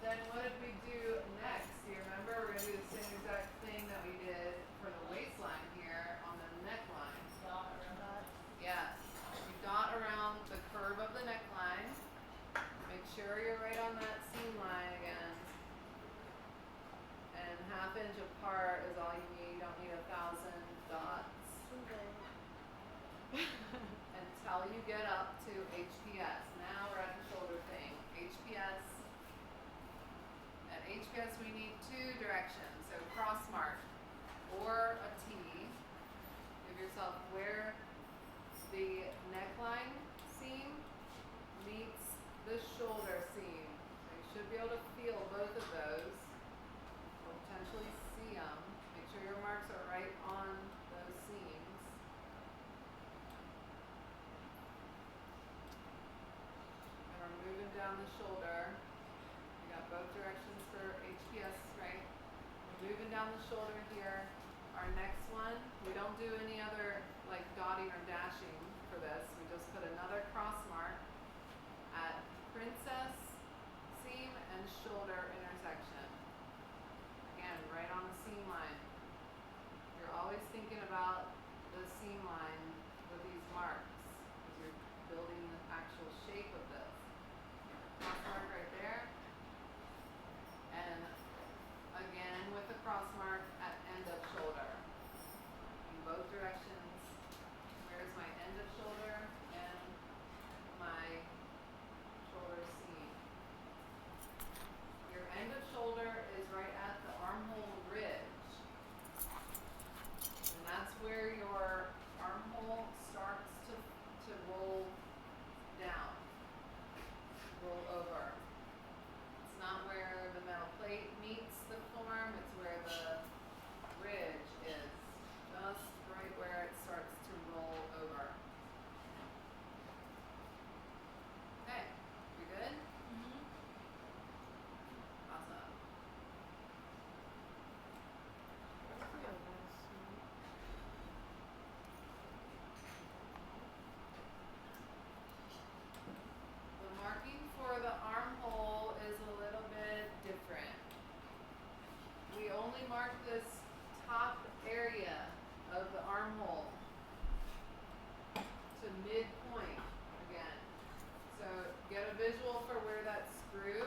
Then what did we do next? Do you remember? We're going to do the same exact thing that we did for the waistline here on the neckline. Yes. You dot around the curve of the neckline. Make sure you're right on that seam line again. And 1/2 inch apart is all you need. You don't need 1,000 dots. Until you get up to HPS. Now we're at the shoulder thing. HPS. At HPS we need 2 directions. So cross mark or a T. Give yourself where the neckline seam meets the shoulder seam. So you should be able to feel both of those. Or potentially see them. Make sure your marks are right on those seams. And we're moving down the shoulder. We got both directions for HPS, right? We're moving down the shoulder here. Our next one, we don't do any other like dotting or dashing for this. We just put another cross mark at princess seam and shoulder intersection. Again, right on the seam line. You're always thinking about the seam line with these marks because you're building the actual shape of this. Cross mark right there. And again with the cross mark at end of shoulder. In both directions. Where's my end of shoulder and my shoulder seam? Your end of shoulder is right at the armhole ridge. And that's where your armhole starts to roll down. Roll over. It's not where the metal plate meets the form, it's where the ridge is. Just right where it starts to roll over. Okay, we good? Awesome. The marking for the armhole is a little bit different. We only mark this top area of the armhole to midpoint again. So get a visual for where that screw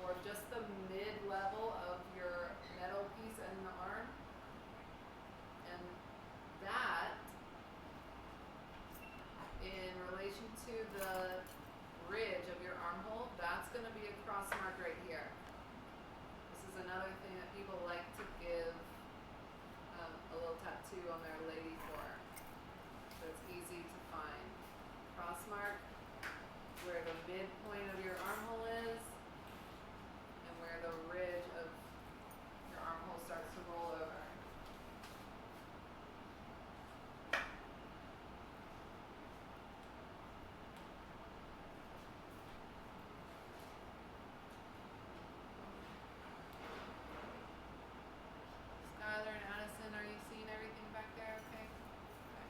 or just the mid-level of your metal piece in the arm. And that in relation to the ridge of your armhole, that's going to be a cross mark right here. This is another thing that people like to give a little tattoo on their lady for. So it's easy to find. Cross mark where the midpoint of your armhole is and where the ridge of your armhole starts to roll over. Skylar and Addison, are you seeing everything back there okay? Okay.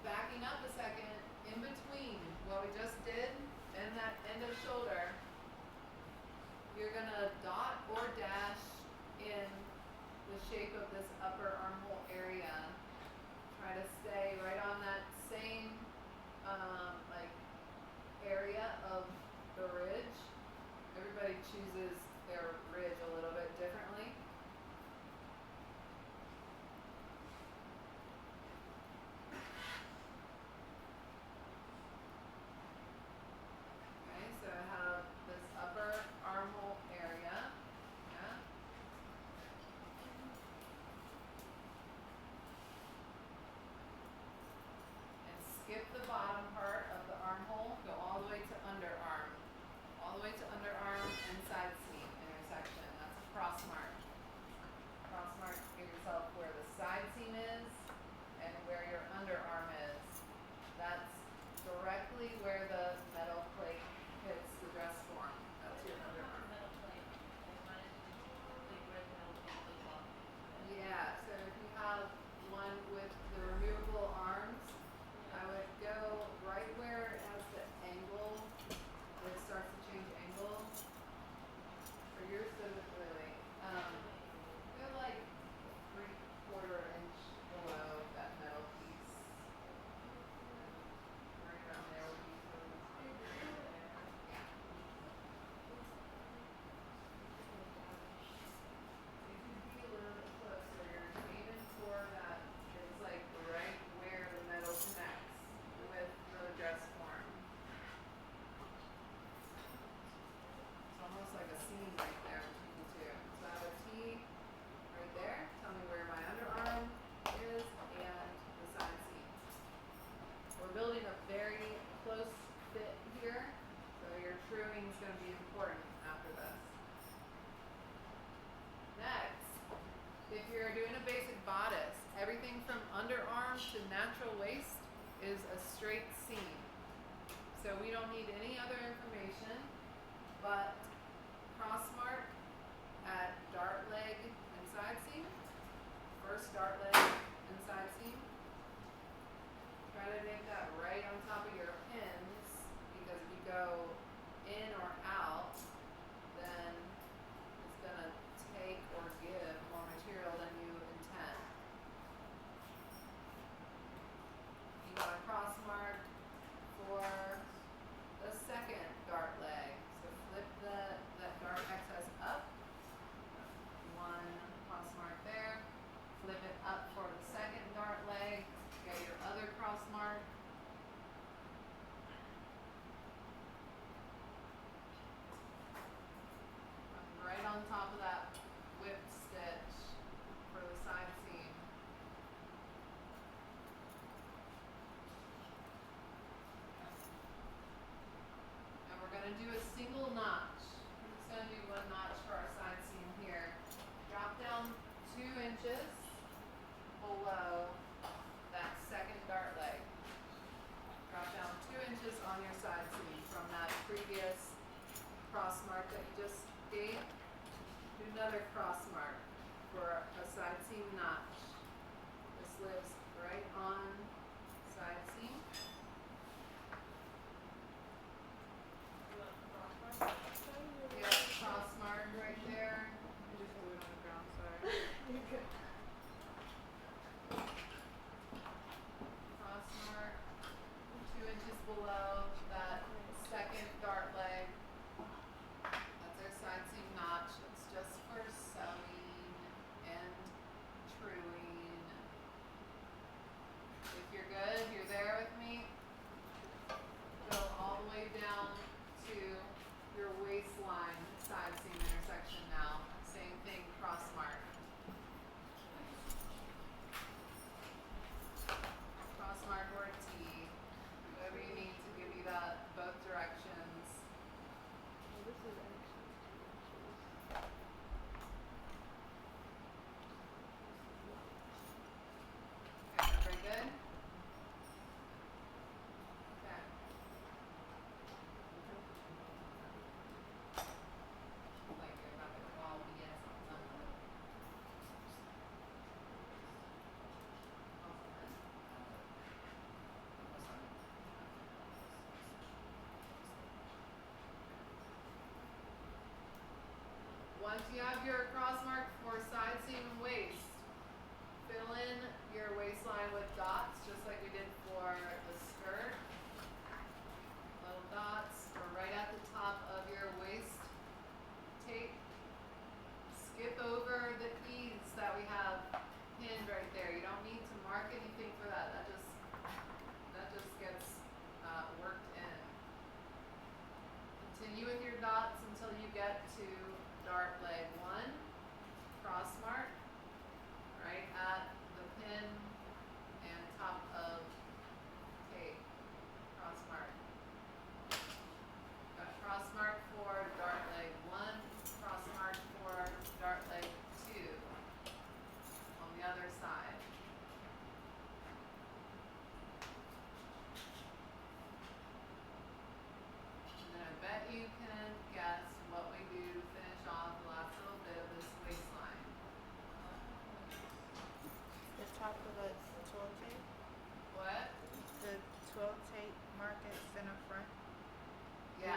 Backing up a second, in between what we just did and that end of shoulder, you're gonna dot or dash in the shape of this upper like area of the ridge. Everybody chooses their ridge a little bit differently. Okay, so I have this upper armhole area. Yeah. And skip the bottom part of the armhole, go all the way to underarm. All the way to underarm and side seam intersection. That's a cross mark. Cross mark, give yourself where the side seam is and where your underarm is. That's directly where the metal plate hits the dress form. That's your underarm. Yeah, so if you have one with the removable arms, I would go right where it has the angle, where it starts to change angle. For yours doesn't really. Go like 3/4 inch below that metal piece. Right around there would be yeah. You can be a little bit closer. You're aiming for that. It's like right where the metal connects with the dress form. It's almost like a seam right there between the two. So I have a T right there. Tell me where my underarm is and the side seam. We're building a very close fit here, so your truing is going to be important after this. Next, if you're doing a basic bodice, everything from underarm to natural waist is a straight seam. So we don't need any other information but cross mark at dart leg and side seam. First dart leg and side seam. Try to make that right on top of your pins, because if you go in or out, then it's going to take or give more material than you intend. You want a cross mark for the second dart leg. So flip that dart excess up. One cross mark there. Flip it up for the second dart leg. Get your other cross mark. Right on top of that whipped stitch for the side seam. And we're going to do a single notch. We're just going to do one notch for our side seam here. Drop down 2 inches below that second dart leg. Drop down 2 inches on your side seam from that previous cross mark that you just gave. Do another cross mark for a side seam notch. This lives right on side seam. Yeah, cross mark right there. I just blew it on the ground, sorry. You're good. Cross mark 2 inches below that second dart leg. That's our side seam notch. It's just for sewing and truing. If you're good, you're there with me. mark it center front. Yeah.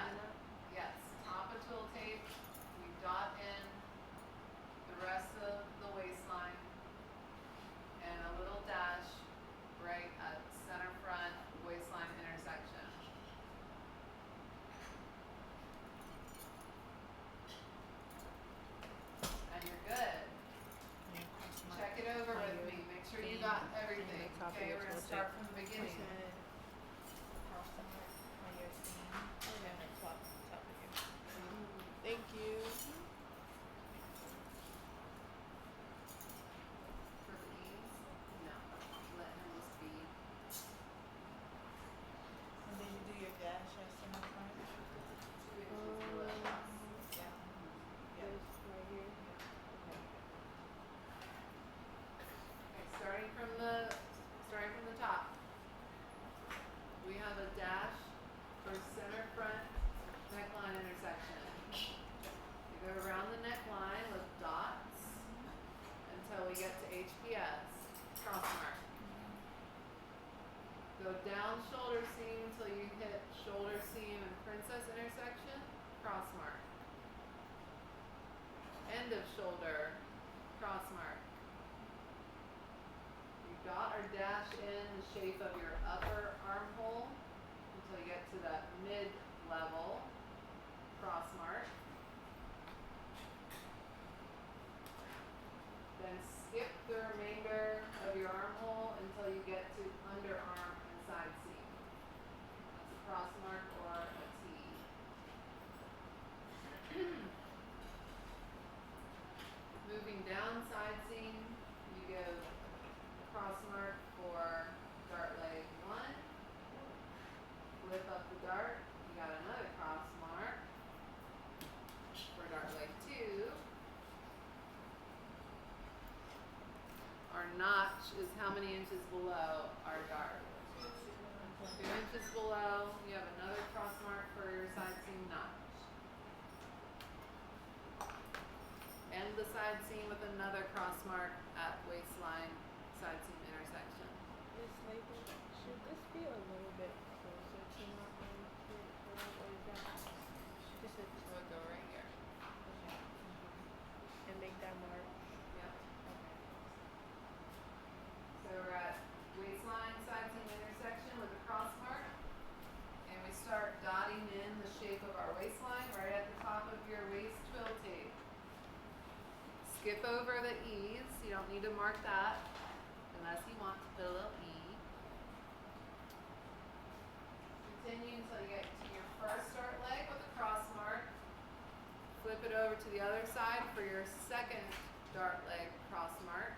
Yes. Top of twill tape. We dot in the rest of the waistline and a little dash right at center front waistline intersection. And you're good. And cross mark Check it over on with your me. Make sure you thing got and everything. the top of Okay, your we're gonna twill start tape. from the beginning. Cross mark on your seam and then the top of your. Thank you. For the ease, no, let him just be. And then you do your dash at center front. 2 inches below us. Yeah. This right here. Okay, starting from the top. We have a dash for center front neckline intersection. You go around the neckline with dots until we get to HPS, cross mark. Go down shoulder seam until you hit shoulder seam and princess intersection, cross mark. End of shoulder, cross mark. You dot or dash in the shape of your upper armhole until you get to that mid level, cross mark. Then skip the remainder of your armhole until you get to underarm and side seam. That's a cross mark or a T. Moving down side seam, you go cross mark for dart leg 1. Flip up the dart, you got another cross mark for dart leg 2. Our notch is how many inches below our dart. 2 inches below, you have another cross mark for your side seam notch. End the side seam with another cross mark at waistline side seam intersection. Miss Lathan, should this be a little bit closer to my armpit, or is that just a So we'll go right here. and make that mark? Yep. Okay. So we're at waistline side seam intersection with a cross mark. And we start dotting in the shape of our waistline right at the top of your waist twill tape. Skip over the E's. You don't need to mark that unless you want to put a little E. Continue until you get to your first dart leg with a cross mark. Flip it over to the other side for your second dart leg cross mark.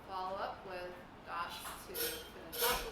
Follow up with dots to finish off